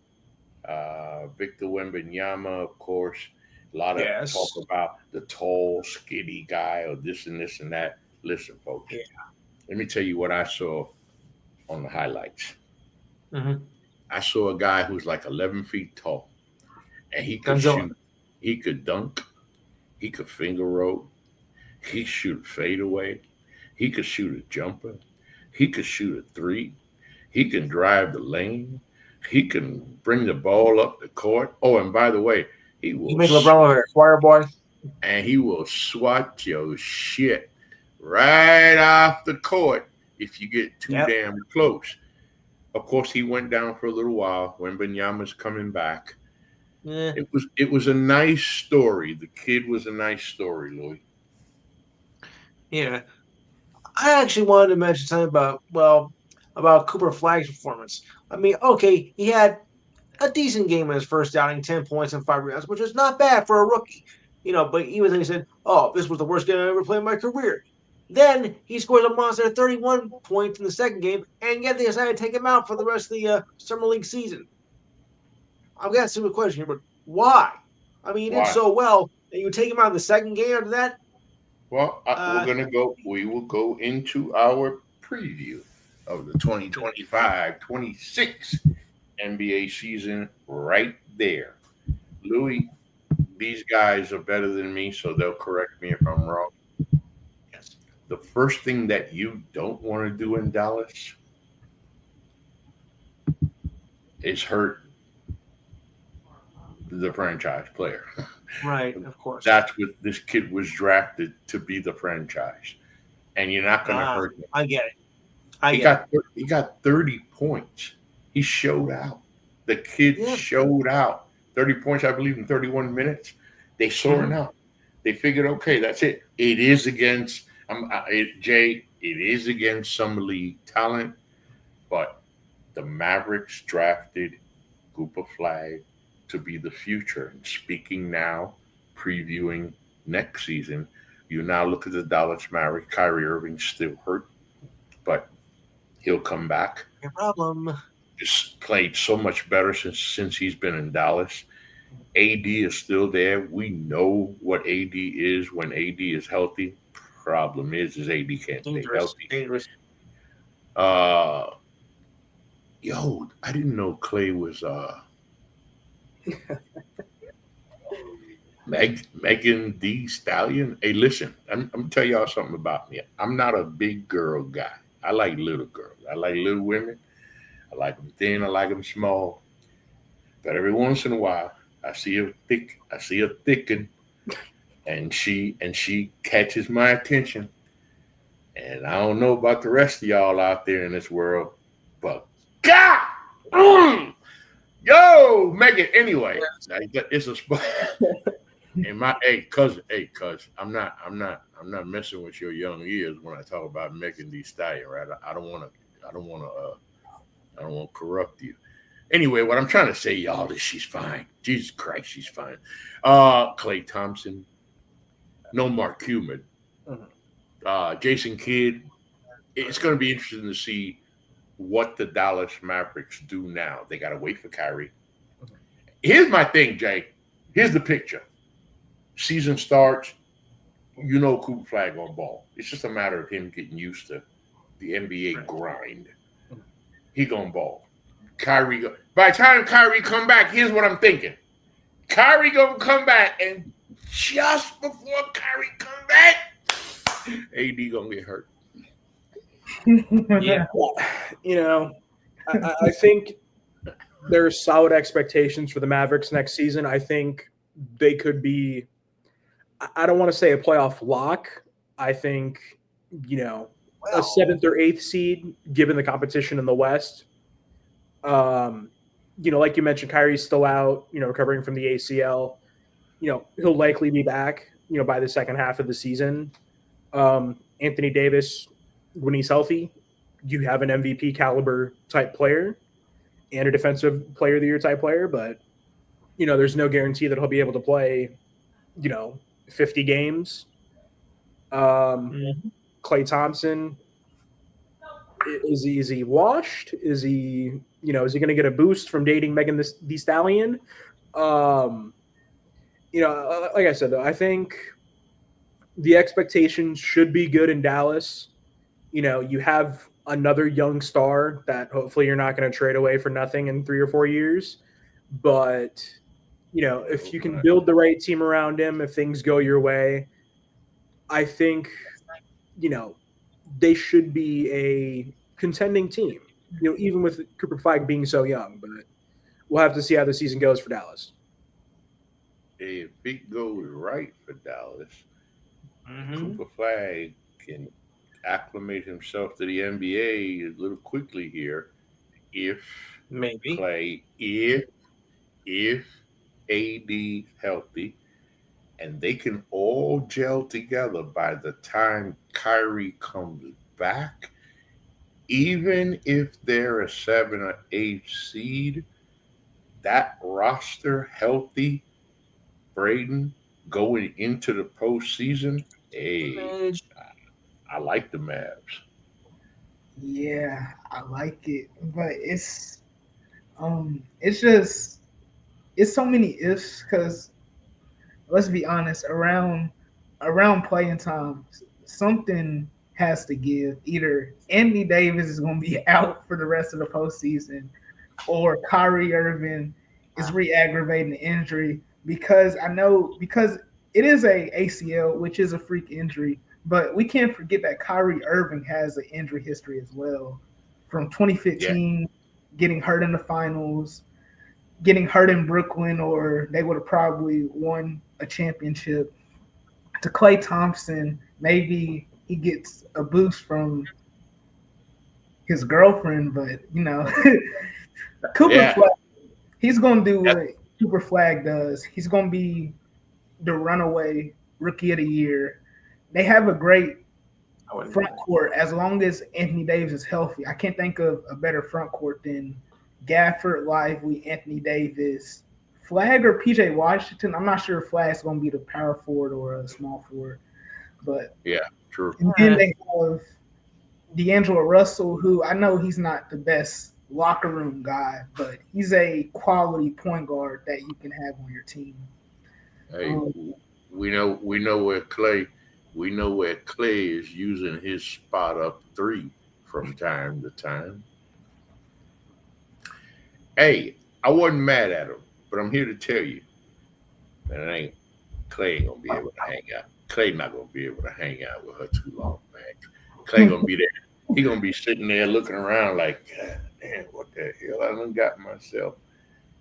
A: Victor Wembanyama, of course. A lot of talk about the tall, skinny guy or this and this and that. Listen, folks, let me tell you what I saw on the highlights.
E: Mm-hmm.
A: I saw a guy who's like 11 feet tall, and he could shoot. He could dunk. He could finger roll. He could shoot fade away. He could shoot a jumper. He could shoot a 3. He can drive the lane. He can bring the ball up the court. Oh, and by the way, he will.
E: You make LeBron a choir boy.
A: And he will swat your shit right off the court if you get too damn close. Of course, he went down for a little while when Wembanyama's coming back.
E: Yeah.
A: It was a nice story. The kid was a nice story, Louis.
E: Yeah. I actually wanted to mention something about Cooper Flagg's performance. I mean, okay, he had a decent game in his first outing, 10 points and 5 rebounds, which is not bad for a rookie. But he said, "Oh, this was the worst game I ever played in my career." Then he scores a monster 31 points in the second game, and yet they decided to take him out for the rest of the summer league season. I've got a simple question here, but why? I mean, he did so well that you take him out in the second game after that.
A: Well, we will go into our preview of the 2025-26 NBA season right there. Louis, these guys are better than me, so they'll correct me if I'm wrong.
E: Yes.
A: The first thing that you don't want to do in Dallas is hurt the franchise player.
E: Right, of course.
A: That's what this kid was drafted to be, the franchise. and you're not going to hurt him.
E: I get it.
A: He got 30 points. He showed out. The kid showed out. 30 points, I believe, in 31 minutes. They sorting out. They figured, okay, that's it. It is against Jay. It is against some league talent, but the Mavericks drafted Cooper Flag to be the future. And speaking now, previewing next season, you now look at the Dallas Mavericks. Kyrie Irving's still hurt, but he'll come back.
E: No problem.
A: Just played so much better since he's been in Dallas. AD is still there. We know what AD is when AD is healthy. Problem is AD can't stay healthy.
E: Dangerous.
A: Yo, I didn't know Clay was Megan Thee Stallion. Hey, listen, I'm gonna tell y'all something about me. I'm not a big girl guy. I like little girls. I like little women. I like them thin. I like them small. But every once in a while, I see a thicken, and she catches my attention. And I don't know about the rest of y'all out there in this world, but God, yo, Megan. Anyway, it's a spot. And my cuz, I'm not messing with your young ears when I talk about Megan Thee Stallion, right? I don't want to corrupt you. Anyway, what I'm trying to say, y'all, is she's fine. Jesus Christ, she's fine. Klay Thompson, no Mark Cuban, Jason Kidd. It's going to be interesting to see what the Dallas Mavericks do now. They got to wait for Kyrie. Here's my thing, Jay. Here's the picture. Season starts, you know Cooper Flag on ball. It's just a matter of him getting used to the NBA grind. He gonna ball. Kyrie by the time Kyrie come back, here's what I'm thinking. Kyrie gonna come back, and just before Kyrie come back, AD gonna get hurt.
E: Yeah.
C: You know, I think there's solid expectations for the Mavericks next season. I think they could be, I don't want to say a playoff lock. I think, a 7th or 8th seed, given the competition in the West. Like you mentioned, Kyrie's still out, recovering from the ACL. He'll likely be back, by the second half of the season. Anthony Davis, when he's healthy, you have an MVP caliber type player and a defensive player of the year type player, but there's no guarantee that he'll be able to play, 50 games. Klay Thompson, is he washed? Is he going to get a boost from dating Megan Thee Stallion? Like I said, though, I think the expectations should be good in Dallas. You have another young star that hopefully you're not going to trade away for nothing in 3 or 4 years. But, if you can build the right team around him, if things go your way, I think, they should be a contending team, even with Cooper Flag being so young. But we'll have to see how the season goes for Dallas.
A: If it goes right for Dallas, Cooper Flag can acclimate himself to the NBA a little quickly here. If
E: maybe
A: Clay, if AD healthy, and they can all gel together by the time Kyrie comes back, even if they're a 7 or 8 seed, that roster healthy, Braden, going into the postseason, I like the Mavs.
D: Yeah, I like it, but it's just so many ifs because let's be honest, around playing time, something has to give. Either Anthony Davis is going to be out for the rest of the postseason, or Kyrie Irving is re-aggravating the injury because it is a ACL, which is a freak injury. But we can't forget that Kyrie Irving has an injury history as well. From 2015, getting hurt in the finals, getting hurt in Brooklyn, or they would have probably won a championship, to Klay Thompson maybe he gets a boost from his girlfriend, but Cooper
A: Yeah.
D: Flag, he's gonna do what Cooper Flag does. He's gonna be the runaway rookie of the year. They have a great front court as long as Anthony Davis is healthy. I can't think of a better front court than Gafford, Lively, Anthony Davis, Flag, or PJ Washington. I'm not sure if Flag's going to be the power forward or a small forward, but
A: Yeah, true.
D: and then they have D'Angelo Russell, who I know he's not the best locker room guy, but he's a quality point guard that you can have on your team.
A: Hey, we know where Clay is using his spot up three from time to time. Hey, I wasn't mad at him, but I'm here to tell you that Clay ain't gonna be able to hang out. Clay not gonna be able to hang out with her too long, man. Clay gonna be there. He gonna be sitting there looking around like, God damn, what the hell I done got myself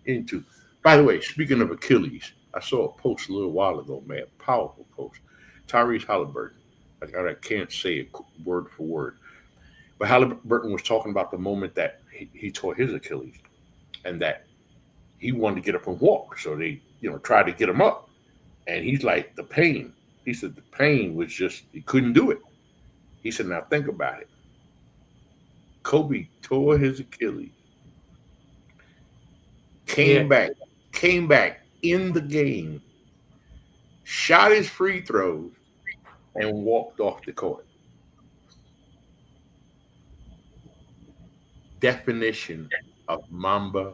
A: into. By the way, speaking of Achilles, I saw a post a little while ago, man. Powerful post. Tyrese Halliburton. I can't say it word for word, but Halliburton was talking about the moment that he tore his Achilles, and that he wanted to get up and walk. So they, tried to get him up, and he's like, the pain. He said the pain was just he couldn't do it. He said, now think about it. Kobe tore his Achilles, came back in the game, shot his free throws, and walked off the court. Definition of Mamba.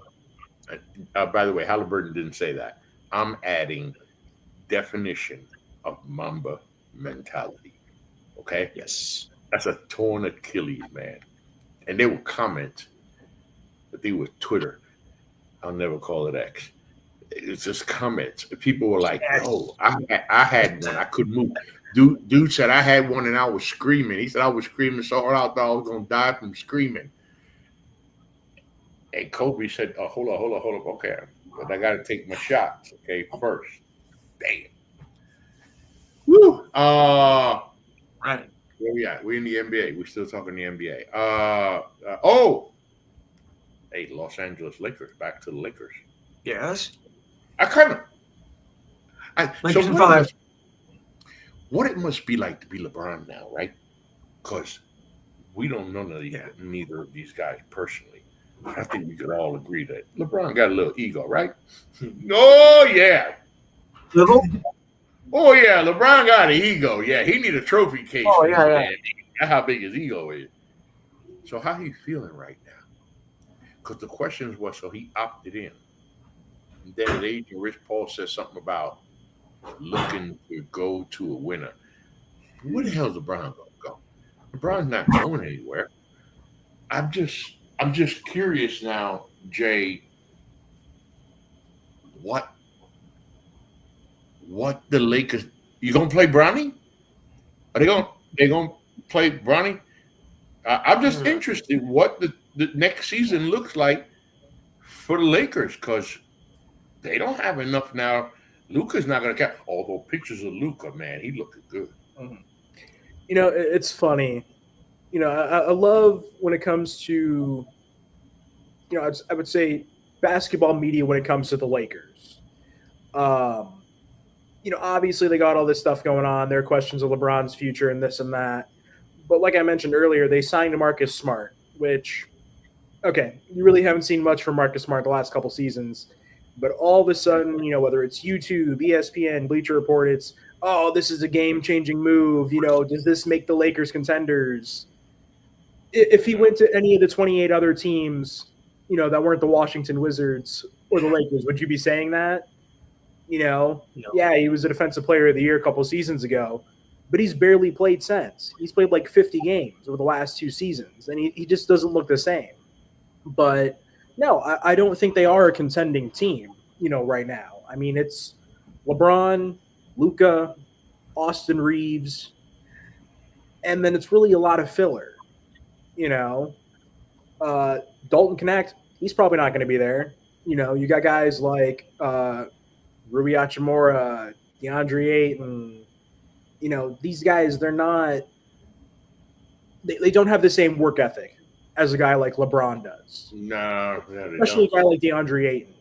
A: By the way, Halliburton didn't say that. I'm adding definition of Mamba mentality. Okay?
E: Yes.
A: That's a torn Achilles, man. And they were comments, but they were Twitter. I'll never call it X. It's just comments. People were like, "Oh, I had one. I couldn't move." Dude said I had one and I was screaming. He said I was screaming so hard I thought I was gonna die from screaming. And Kobe said, "Oh, hold on. Okay, but I got to take my shots. Okay, first. Damn. Woo.
E: Right.
A: Where we at? We in the NBA. We're still talking the NBA. Hey, Los Angeles Lakers. Back to the Lakers.
E: Yes.
A: So what it must be like to be LeBron now, right? Because we don't know neither of these guys personally. I think we could all agree that LeBron got a little ego, right? Oh yeah.
E: Little?
A: Oh yeah, LeBron got an ego. Yeah, he need a trophy case.
E: Oh yeah.
A: That's how big his ego is. So how he feeling right now? Because the questions was, so he opted in. And then his agent, Rich Paul, said something about looking to go to a winner. Where the hell is LeBron going to go? LeBron's not going anywhere. I'm just curious now, Jay, what the Lakers, you going to play Bronny? Are they going to play Bronny? I'm just interested what the next season looks like for the Lakers, because they don't have enough now. Luka's not going to count. Although pictures of Luka, man, he looking good.
C: Mm-hmm. It's funny. I love when it comes to, I would say basketball media when it comes to the Lakers. Obviously they got all this stuff going on. There are questions of LeBron's future and this and that. But like I mentioned earlier, they signed Marcus Smart, which, okay, you really haven't seen much from Marcus Smart the last couple seasons. But all of a sudden, whether it's YouTube, ESPN, Bleacher Report, it's, oh, this is a game-changing move. Does this make the Lakers contenders? If he went to any of the 28 other teams, that weren't the Washington Wizards or the Lakers, would you be saying that?
E: No.
C: Yeah, he was a Defensive Player of the Year a couple seasons ago, but he's barely played since. He's played like 50 games over the last 2 seasons, and he just doesn't look the same. But no, I don't think they are a contending team, right now. I mean, it's LeBron, Luka, Austin Reeves, and then it's really a lot of filler. Dalton Connect, he's probably not going to be there. You got guys like Rui Hachimura, DeAndre Ayton. These guys, they're not they don't have the same work ethic as a guy like LeBron does,
A: No, they
C: especially
A: don't.
C: a guy like DeAndre Ayton.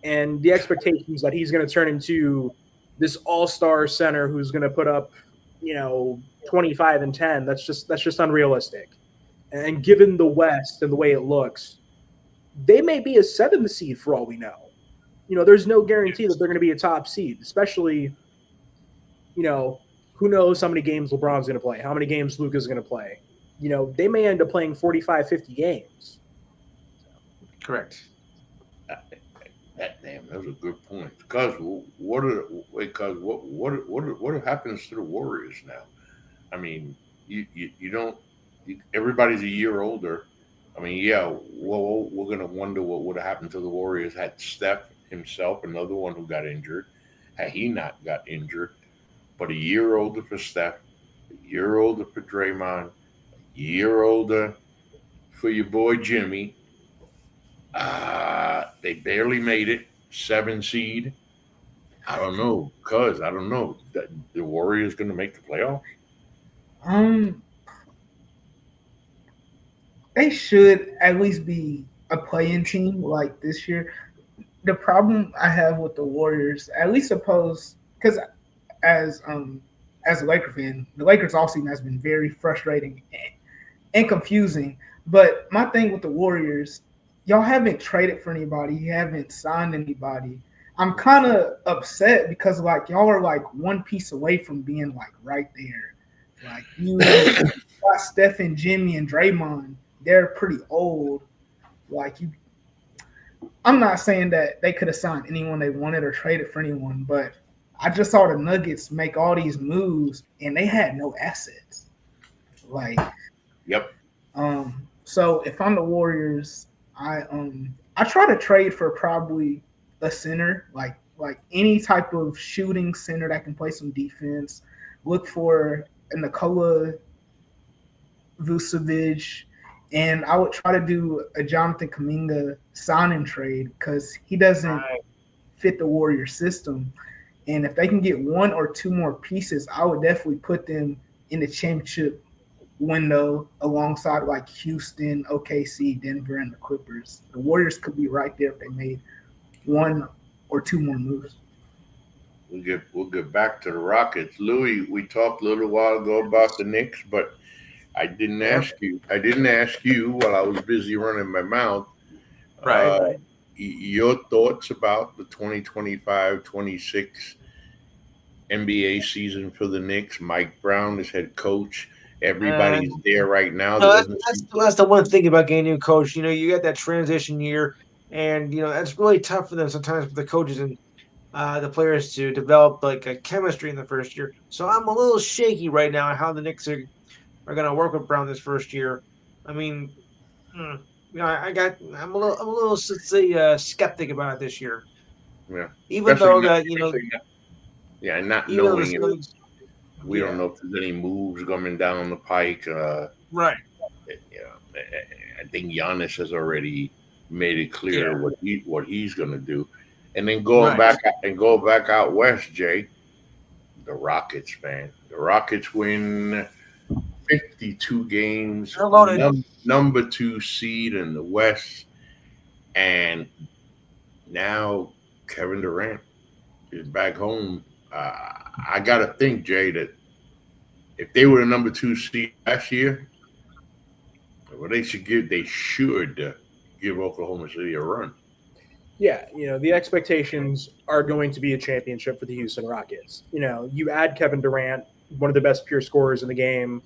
C: And the expectations that he's going to turn into this all-star center who's going to put up, 25 and 10, that's just unrealistic. And given the West and the way it looks, they may be a 7th seed for all we know. There's no guarantee that they're going to be a top seed, especially, who knows how many games LeBron's going to play, how many games Luka's going to play. They may end up playing 45, 50 games.
E: Correct.
A: Those are good points. Because what happens to the Warriors now? I mean, you don't. Everybody's a year older. I mean, yeah. Well, we're gonna wonder what would have happened to the Warriors had Steph himself, another one who got injured, had he not got injured. But a year older for Steph, a year older for Draymond, a year older for your boy Jimmy. They barely made it, 7 seed. I don't know, the Warriors going to make the playoffs.
D: They should at least be a playing team like this year. The problem I have with the Warriors, at least suppose, because as a Laker fan, the Lakers offseason has been very frustrating and confusing. But my thing with the Warriors, y'all haven't traded for anybody. You haven't signed anybody. I'm kind of upset because y'all are one piece away from being right there. You got Steph and Jimmy and Draymond. They're pretty old. I'm not saying that they could have signed anyone they wanted or traded for anyone, but I just saw the Nuggets make all these moves and they had no assets.
A: Yep.
D: So if I'm the Warriors, I try to trade for probably a center, like any type of shooting center that can play some defense. Look for Nikola Vucevic, and I would try to do a Jonathan Kuminga sign and trade because he doesn't fit the Warrior system. And if they can get 1 or 2 more pieces, I would definitely put them in the championship window alongside Houston, OKC, Denver, and the Clippers. The Warriors could be right there if they made 1 or 2 more moves.
A: We'll get back to the Rockets. Louis, we talked a little while ago about the Knicks, but I didn't ask you. While I was busy running my mouth.
E: Right.
A: Your thoughts about the 2025-26 NBA season for the Knicks? Mike Brown is head coach. Everybody's there right now.
E: That's the one thing about getting a new coach. You got that transition year, and that's really tough for them sometimes for the coaches and the players to develop a chemistry in the first year. So I'm a little shaky right now on how the Knicks are going to work with Brown this first year. I mean, I'm a little let's say skeptic about it this year.
A: Yeah.
E: Even though that
A: not knowing we don't know if there's any moves coming down the pike.
E: Right.
A: I think Giannis has already made it clear what he's going to do. And then go back out west, Jay. The Rockets, man. The Rockets win 52 games. Number 2 seed in the West. And now Kevin Durant is back home. I got to think, Jay, that if they were the number 2 seed last year, well, they should give Oklahoma City a run.
C: Yeah, the expectations are going to be a championship for the Houston Rockets. You add Kevin Durant, one of the best pure scorers in the game.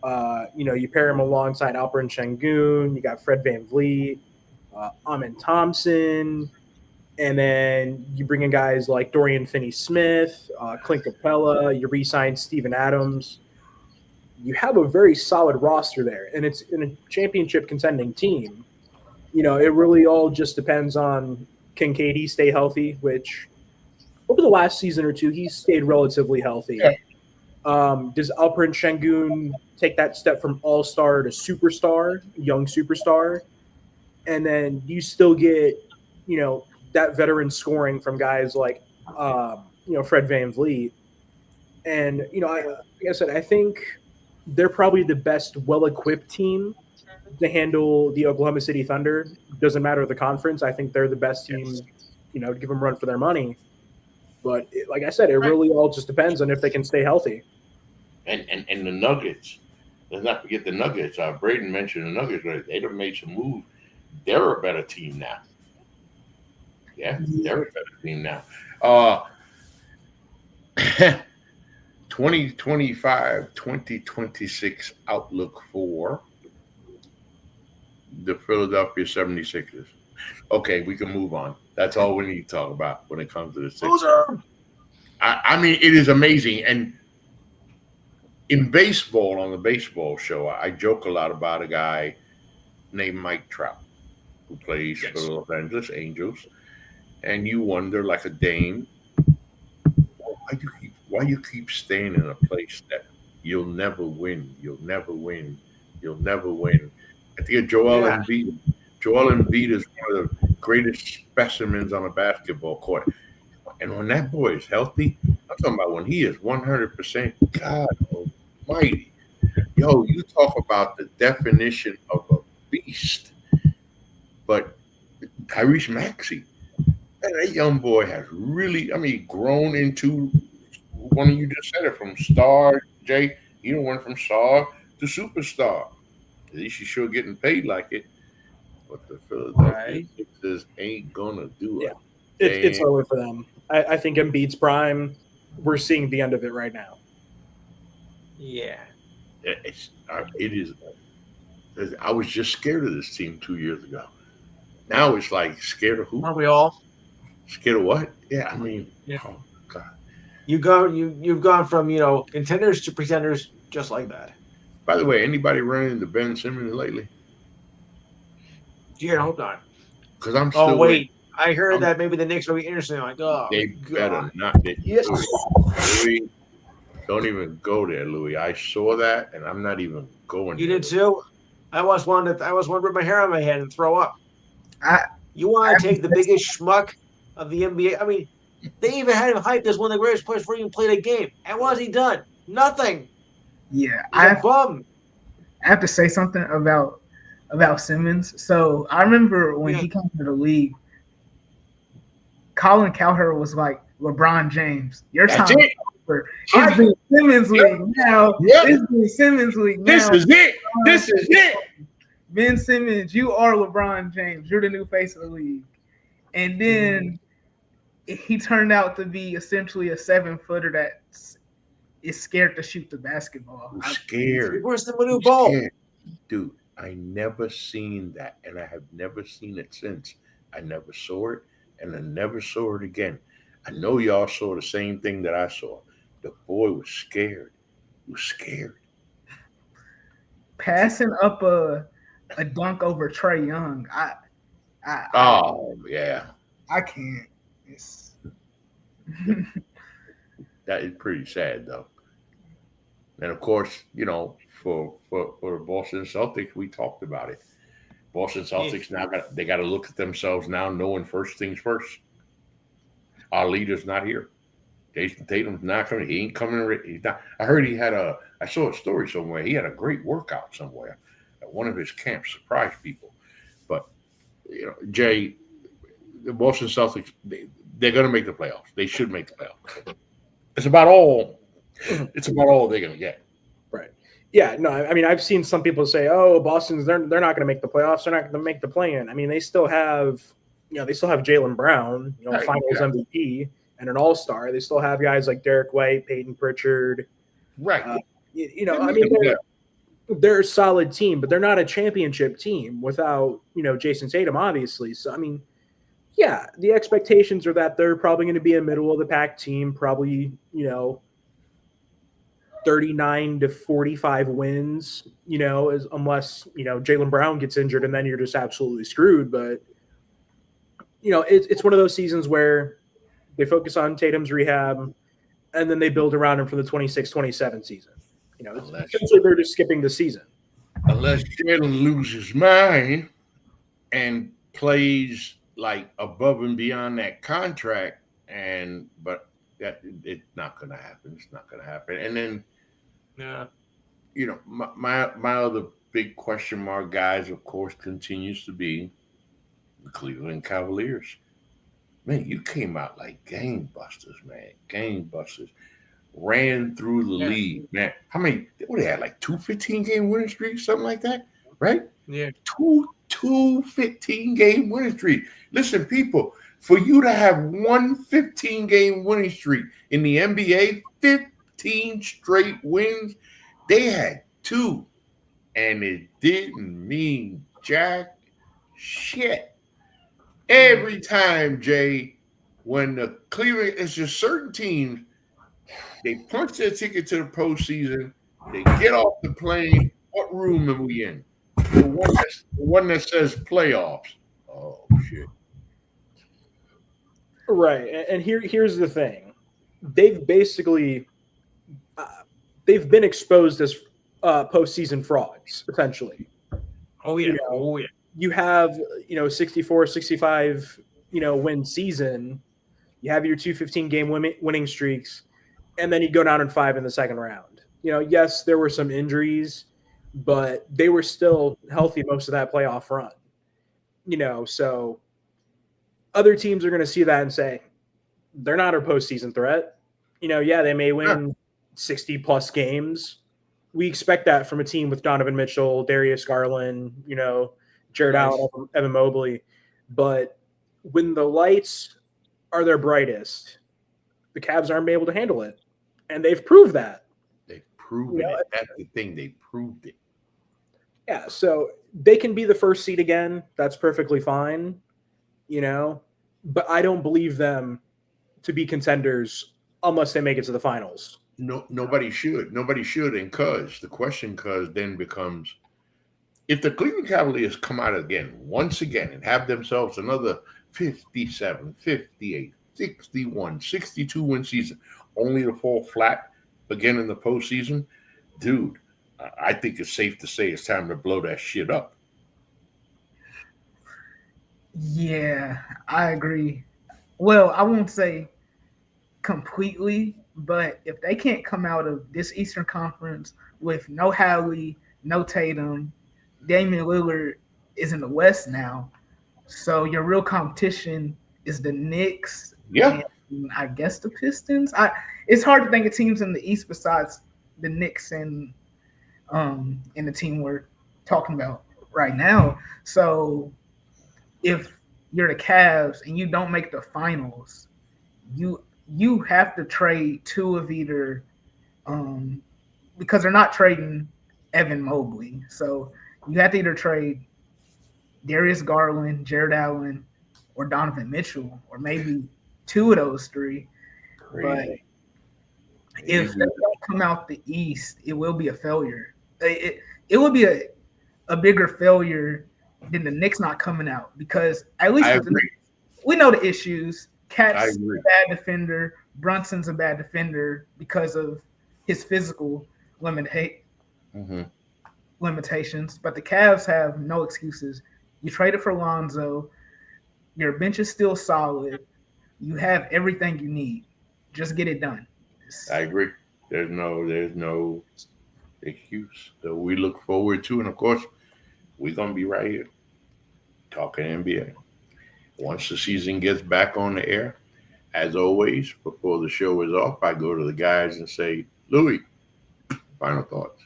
C: You pair him alongside Alperen Sengun. You got Fred VanVleet, Amin Thompson, and then you bring in guys like Dorian Finney-Smith, Clint Capella. You re-sign Steven Adams. You have a very solid roster there, and it's in a championship contending team. It really all just depends on can KD stay healthy, which over the last season or two, he's stayed relatively healthy.
D: Yeah.
C: Does Alperen Sengun take that step from all-star to superstar, young superstar? And then you still get, that veteran scoring from guys like, Fred VanVleet. And, like I said, I think they're probably the best well-equipped team to handle the Oklahoma City Thunder. Doesn't matter the conference. I think they're the best team, to give them a run for their money. But like I said, it really all just depends on if they can stay healthy.
A: And the Nuggets. Let's not forget the Nuggets. Braden mentioned the Nuggets. Right? They've made some moves. They're a better team now. Yeah, they're a better team now. 2025, 2026 outlook for the Philadelphia 76ers. Okay, we can move on. That's all we need to talk about when it comes to the Sixers. I mean, it is amazing. And in baseball, on the baseball show, I joke a lot about a guy named Mike Trout who plays for the Los Angeles Angels. And you wonder, like a Dane, why you keep staying in a place that you'll never win. You'll never win. You'll never win. I think Joel Embiid. Joel Embiid is one of the greatest specimens on a basketball court. And when that boy is healthy, I'm talking about when he is 100%, God almighty. Yo, you talk about the definition of a beast. But Tyrese Maxey, that young boy has really, grown into one of you just said it, from star, Jay, went from star to superstar. At least he's sure getting paid like it. But the Philadelphia Sixers ain't gonna do it.
C: It's over for them. I think Embiid's prime, we're seeing the end of it right now.
E: Yeah.
A: It is. I was just scared of this team 2 years ago. Now it's like, scared of who?
E: Aren't we all?
A: Scared of what? Yeah,
E: Yeah.
A: Oh God.
E: You've gone from contenders to pretenders just like that.
A: By the way, anybody running into Ben Simmons lately?
E: Yeah, I hope not.
A: Because I'm still.
E: Oh wait, I heard that maybe the Knicks will be interested. I'm like, oh,
A: they
E: God.
A: better not.
E: Yes.
A: Louis, don't even go there, Louis. I saw that, and I'm not even going.
E: You
A: there.
E: did too. I was one to rip my hair on my head and throw up. You want to take the biggest schmuck of the NBA? I mean, they even had him hyped as one of the greatest players before he even played a game. And what has he done? Nothing.
D: Yeah,
E: He's a bum.
D: I have to say something about Simmons. So I remember when he came to the league, Colin Cowherd was like, LeBron James, your time is over. It's Ben Simmons league now. It's Ben Simmons league now.
A: This is it. This is it.
D: Ben Simmons, you are LeBron James. You're the new face of the league. And then he turned out to be essentially a 7-footer that is scared to shoot the basketball.
A: Scared.
E: Where's the new ball?
A: Dude, I never seen that, and I have never seen it since. I never saw it, and I never saw it again. I know y'all saw the same thing that I saw. The boy was scared. He was scared.
D: Passing up a dunk over Trae Young.
A: Yeah.
D: I can't.
A: That is pretty sad, though. And of course, for the Boston Celtics, we talked about it. Boston Celtics now they got to look at themselves now, knowing first things first. Our leader's not here. Jason Tatum's not coming. He ain't coming. He's not. I heard I saw a story somewhere. He had a great workout somewhere at one of his camps. Surprised people. But Jay, the Boston Celtics, they're going to make the playoffs. They should make the playoffs. It's about all they're going to get.
C: Right. Yeah. No. I mean, I've seen some people say, "Oh, Boston's they're not going to make the playoffs. They're not going to make the play-in." I mean, they still have Jaylen Brown, Finals MVP and an All-Star. They still have guys like Derek White, Peyton Pritchard.
A: Right.
C: They're a solid team, but they're not a championship team without Jason Tatum, obviously. So I mean, yeah, the expectations are that they're probably going to be a middle of the pack team, probably 39 to 45 wins, unless Jaylen Brown gets injured and then you're just absolutely screwed. But it's one of those seasons where they focus on Tatum's rehab and then they build around him for the 26-27 season. Essentially they're just skipping the season.
A: Unless Jalen loses his mind and plays like above and beyond that contract, but that it's not going to happen. It's not going to happen. And then, my other big question mark, guys, of course, continues to be the Cleveland Cavaliers. Man, you came out like gangbusters, man. Gangbusters. Ran through the
E: Yeah.
A: league, man. How many? What they had, like 2 15-game winning streaks, something like that, right?
E: Yeah.
A: Two 15-game winning streaks. Listen, people, for you to have one 15-game winning streak in the NBA, 15 straight wins, they had two, and it didn't mean jack shit. Every time, Jay, when the Cleveland, it's just certain teams, they punch their ticket to the postseason, they get off the plane. What room are we in? The one that says playoffs. Oh shit.
C: Right, and here's the thing: they've basically they've been exposed as postseason frauds, essentially.
E: Oh yeah.
C: You know,
E: Oh yeah.
C: You have 64, 65 win season. You have your 2 15-game winning streaks, and then you go down in 5 in the second round. Yes, there were some injuries, but they were still healthy most of that playoff run. So other teams are going to see that and say they're not a postseason threat. Yeah, they may win 60 plus games. We expect that from a team with Donovan Mitchell, Darius Garland, Jared Allen, Evan Mobley. But when the lights are their brightest, the Cavs aren't able to handle it. And they've proved that.
A: They've proven it. That's the thing. They proved it.
C: Yeah, so they can be the first seed again. That's perfectly fine, But I don't believe them to be contenders unless they make it to the finals.
A: No, nobody should. Nobody should. And the question then becomes, if the Cleveland Cavaliers come out once again, and have themselves another 57, 58, 61, 62 win season, only to fall flat again in the postseason, dude, I think it's safe to say it's time to blow that shit up.
D: Yeah, I agree. Well, I won't say completely, but if they can't come out of this Eastern Conference with no Howley, no Tatum, Damian Lillard is in the West now. So your real competition is the Knicks.
A: Yeah.
D: And I guess the Pistons. It's hard to think of teams in the East besides the Knicks and the team we're talking about right now. So if you're the Cavs and you don't make the finals, you have to trade two of either because they're not trading Evan Mobley. So you have to either trade Darius Garland, Jared Allen, or Donovan Mitchell, or maybe two of those three.
A: Crazy.
D: But if they don't come out the East, it will be a failure. It will be a bigger failure than the Knicks not coming out, because at least with the Knicks, we know the issues. Cat's a bad defender. Brunson's a bad defender because of his physical limitations. But the Cavs have no excuses. You traded for Lonzo. Your bench is still solid. You have everything you need. Just get it done.
A: I agree. There's no excuse. So we look forward to, and of course, we're gonna be right here talking NBA. Once the season gets back on the air, as always, before the show is off, I go to the guys and say, Louis, final thoughts.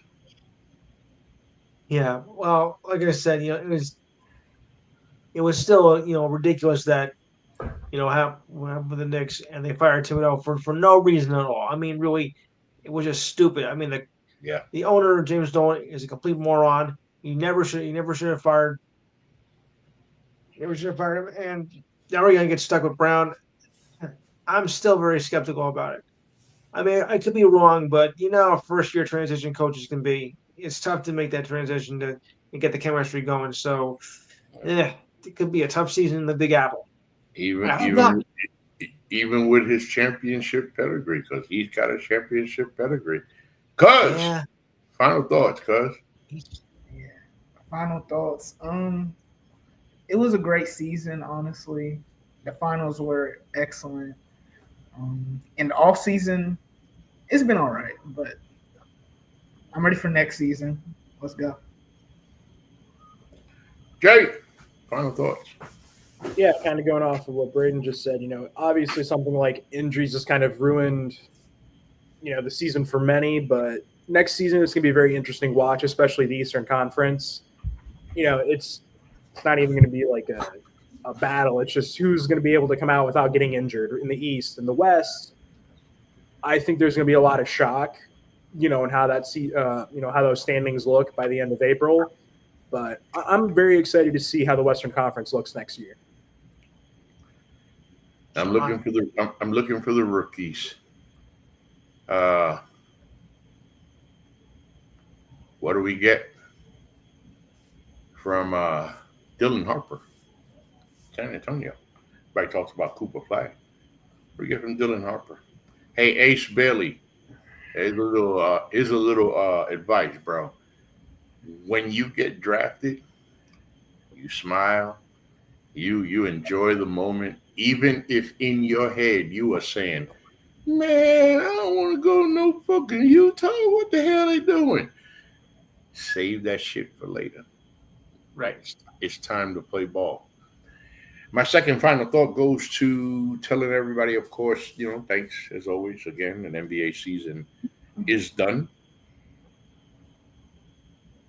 E: Yeah, well, like I said, it was still ridiculous that what happened with the Knicks and they fired Thibodeau for no reason at all. I mean, really, it was just stupid. I mean, the owner, James Dolan, is a complete moron. You never should have fired. You never should have fired him. And now we're gonna get stuck with Brown. I'm still very skeptical about it. I mean, I could be wrong, but first-year transition coaches can be. It's tough to make that transition to get the chemistry going. So, it could be a tough season in the Big Apple.
A: Even with his championship pedigree, because he's got a championship pedigree. Final thoughts,
D: Yeah, final thoughts. It was a great season, honestly. The finals were excellent. And the off season, it's been all right, but I'm ready for next season. Let's go.
A: Jay, final thoughts.
C: Yeah, kind of going off of what Braden just said, obviously something like injuries has kind of ruined, the season for many, but next season it's going to be a very interesting watch, especially the Eastern Conference. It's not even going to be like a battle. It's just who's going to be able to come out without getting injured in the East. In the West, I think there's going to be a lot of shock, in how how those standings look by the end of April. But I'm very excited to see how the Western Conference looks next year.
A: I'm looking for the rookies. What do we get from Dylan Harper, San Antonio? Everybody talks about Cooper Flag. What do we get from Dylan Harper? Hey, Ace Bailey, here's a little advice, bro. When you get drafted, you smile, you enjoy the moment, even if in your head you are saying, "Man, I don't want to go to no fucking Utah. What the hell they doing?" Save that shit for later.
E: Right.
A: It's time to play ball. My second final thought goes to telling everybody, of course, thanks as always. Again, an NBA season is done,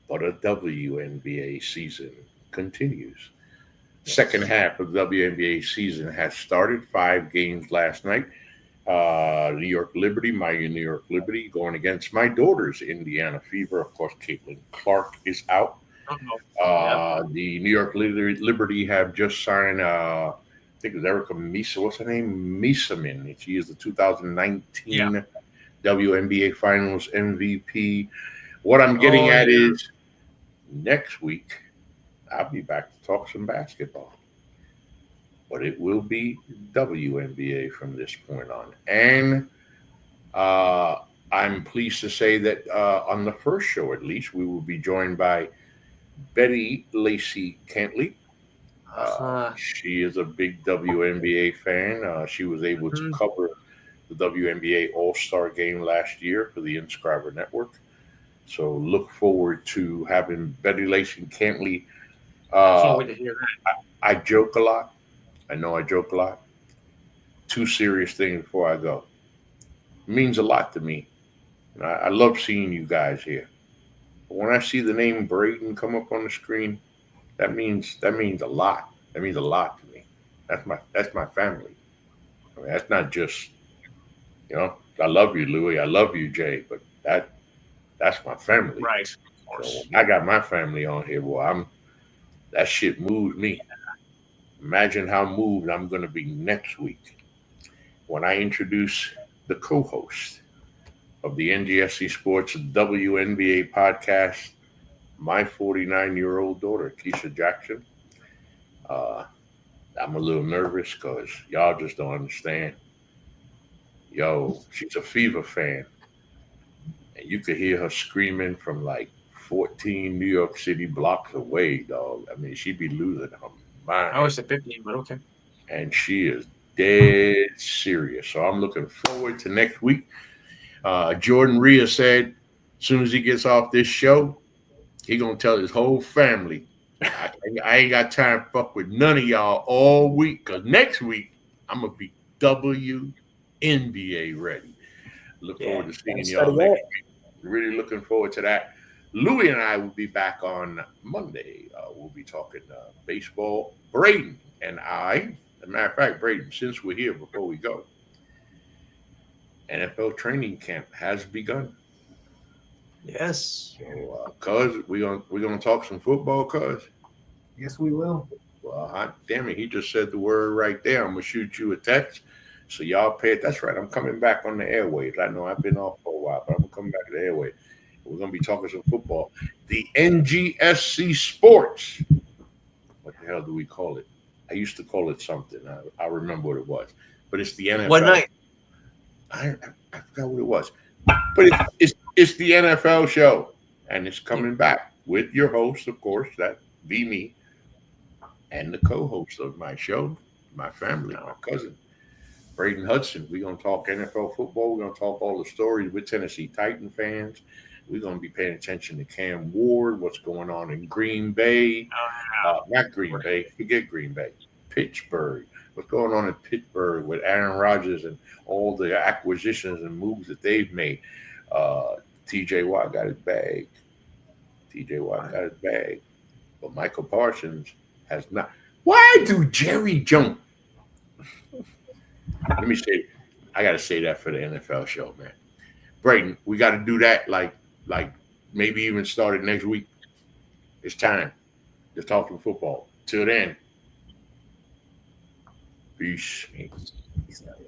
A: but a WNBA season continues.
E: Yes.
A: Second half of the WNBA season has started. 5 games last night. New York Liberty, my New York Liberty, going against my daughter's Indiana Fever. Of course, Caitlin Clark is out. The New York Liberty have just signed, I think it was Erica Misa. What's her name? Misamin. She is the 2019 WNBA Finals MVP. What I'm getting at is next week, I'll be back to talk some basketball. But it will be WNBA from this point on. And I'm pleased to say that on the first show, at least, we will be joined by Betty Lacey Cantley. She is a big WNBA fan. She was able to cover the WNBA All-Star game last year for the Inscriber Network. So look forward to having Betty Lacey Cantley.
E: Can't wait to hear that.
A: I joke a lot. I know I joke a lot. 2 serious things before I go. It means a lot to me. I love seeing you guys here. But when I see the name Braden come up on the screen, that means a lot. That means a lot to me. That's my family. I mean, that's not just I love you, Louie. I love you, Jay. But that's my family.
E: Right. Of course.
A: So I got my family on here. Boy, that shit moved me. Imagine how moved I'm going to be next week when I introduce the co-host of the NGSC Sports WNBA podcast, my 49-year-old daughter, Keisha Jackson. I'm a little nervous because y'all just don't understand. Yo, she's a Fever fan. And you could hear her screaming from like 14 New York City blocks away, dog. I mean, she'd be losing her mind.
E: I was at 15, but okay.
A: And she is dead serious. So I'm looking forward to next week. Jordan Rhea said as soon as he gets off this show, he going to tell his whole family, I ain't got time to fuck with none of y'all all week because next week I'm going to be WNBA ready. Look forward to seeing y'all next week. Really looking forward to that. Louie and I will be back on Monday. We'll be talking baseball. Braden and I, as a matter of fact, Braden, since we're here before we go, NFL training camp has begun.
E: Yes.
A: So, cuz, we're gonna talk some football, cuz.
D: Yes, we will.
A: Well, hot damn it, he just said the word right there. I'm gonna shoot you a text. So y'all pay it. That's right. I'm coming back on the airwaves. I know I've been off for a while, but I'm gonna come back to the airwaves. We're gonna be talking some football. The NGSC Sports. What the hell do we call it? I used to call it something. I remember what it was, but it's the NFL.
E: One night.
A: I forgot what it was, but it's the NFL show, and it's coming back with your host, of course, that be me, and the co-host of my show, my family, my cousin, Braden Hudson. We're gonna talk NFL football. We're gonna talk all the stories with Tennessee Titan fans. We're going to be paying attention to Cam Ward, what's going on in Green Bay. Not Green Bay. Forget Green Bay. Pittsburgh. What's going on in Pittsburgh with Aaron Rodgers and all the acquisitions and moves that they've made. TJ Watt got his bag. But Michael Parsons has not. Why do Jerry Jones? Let me say, I got to say that for the NFL show, man. Brayden, we got to do that like maybe even start it next week. It's time to talk some football. Till then, peace.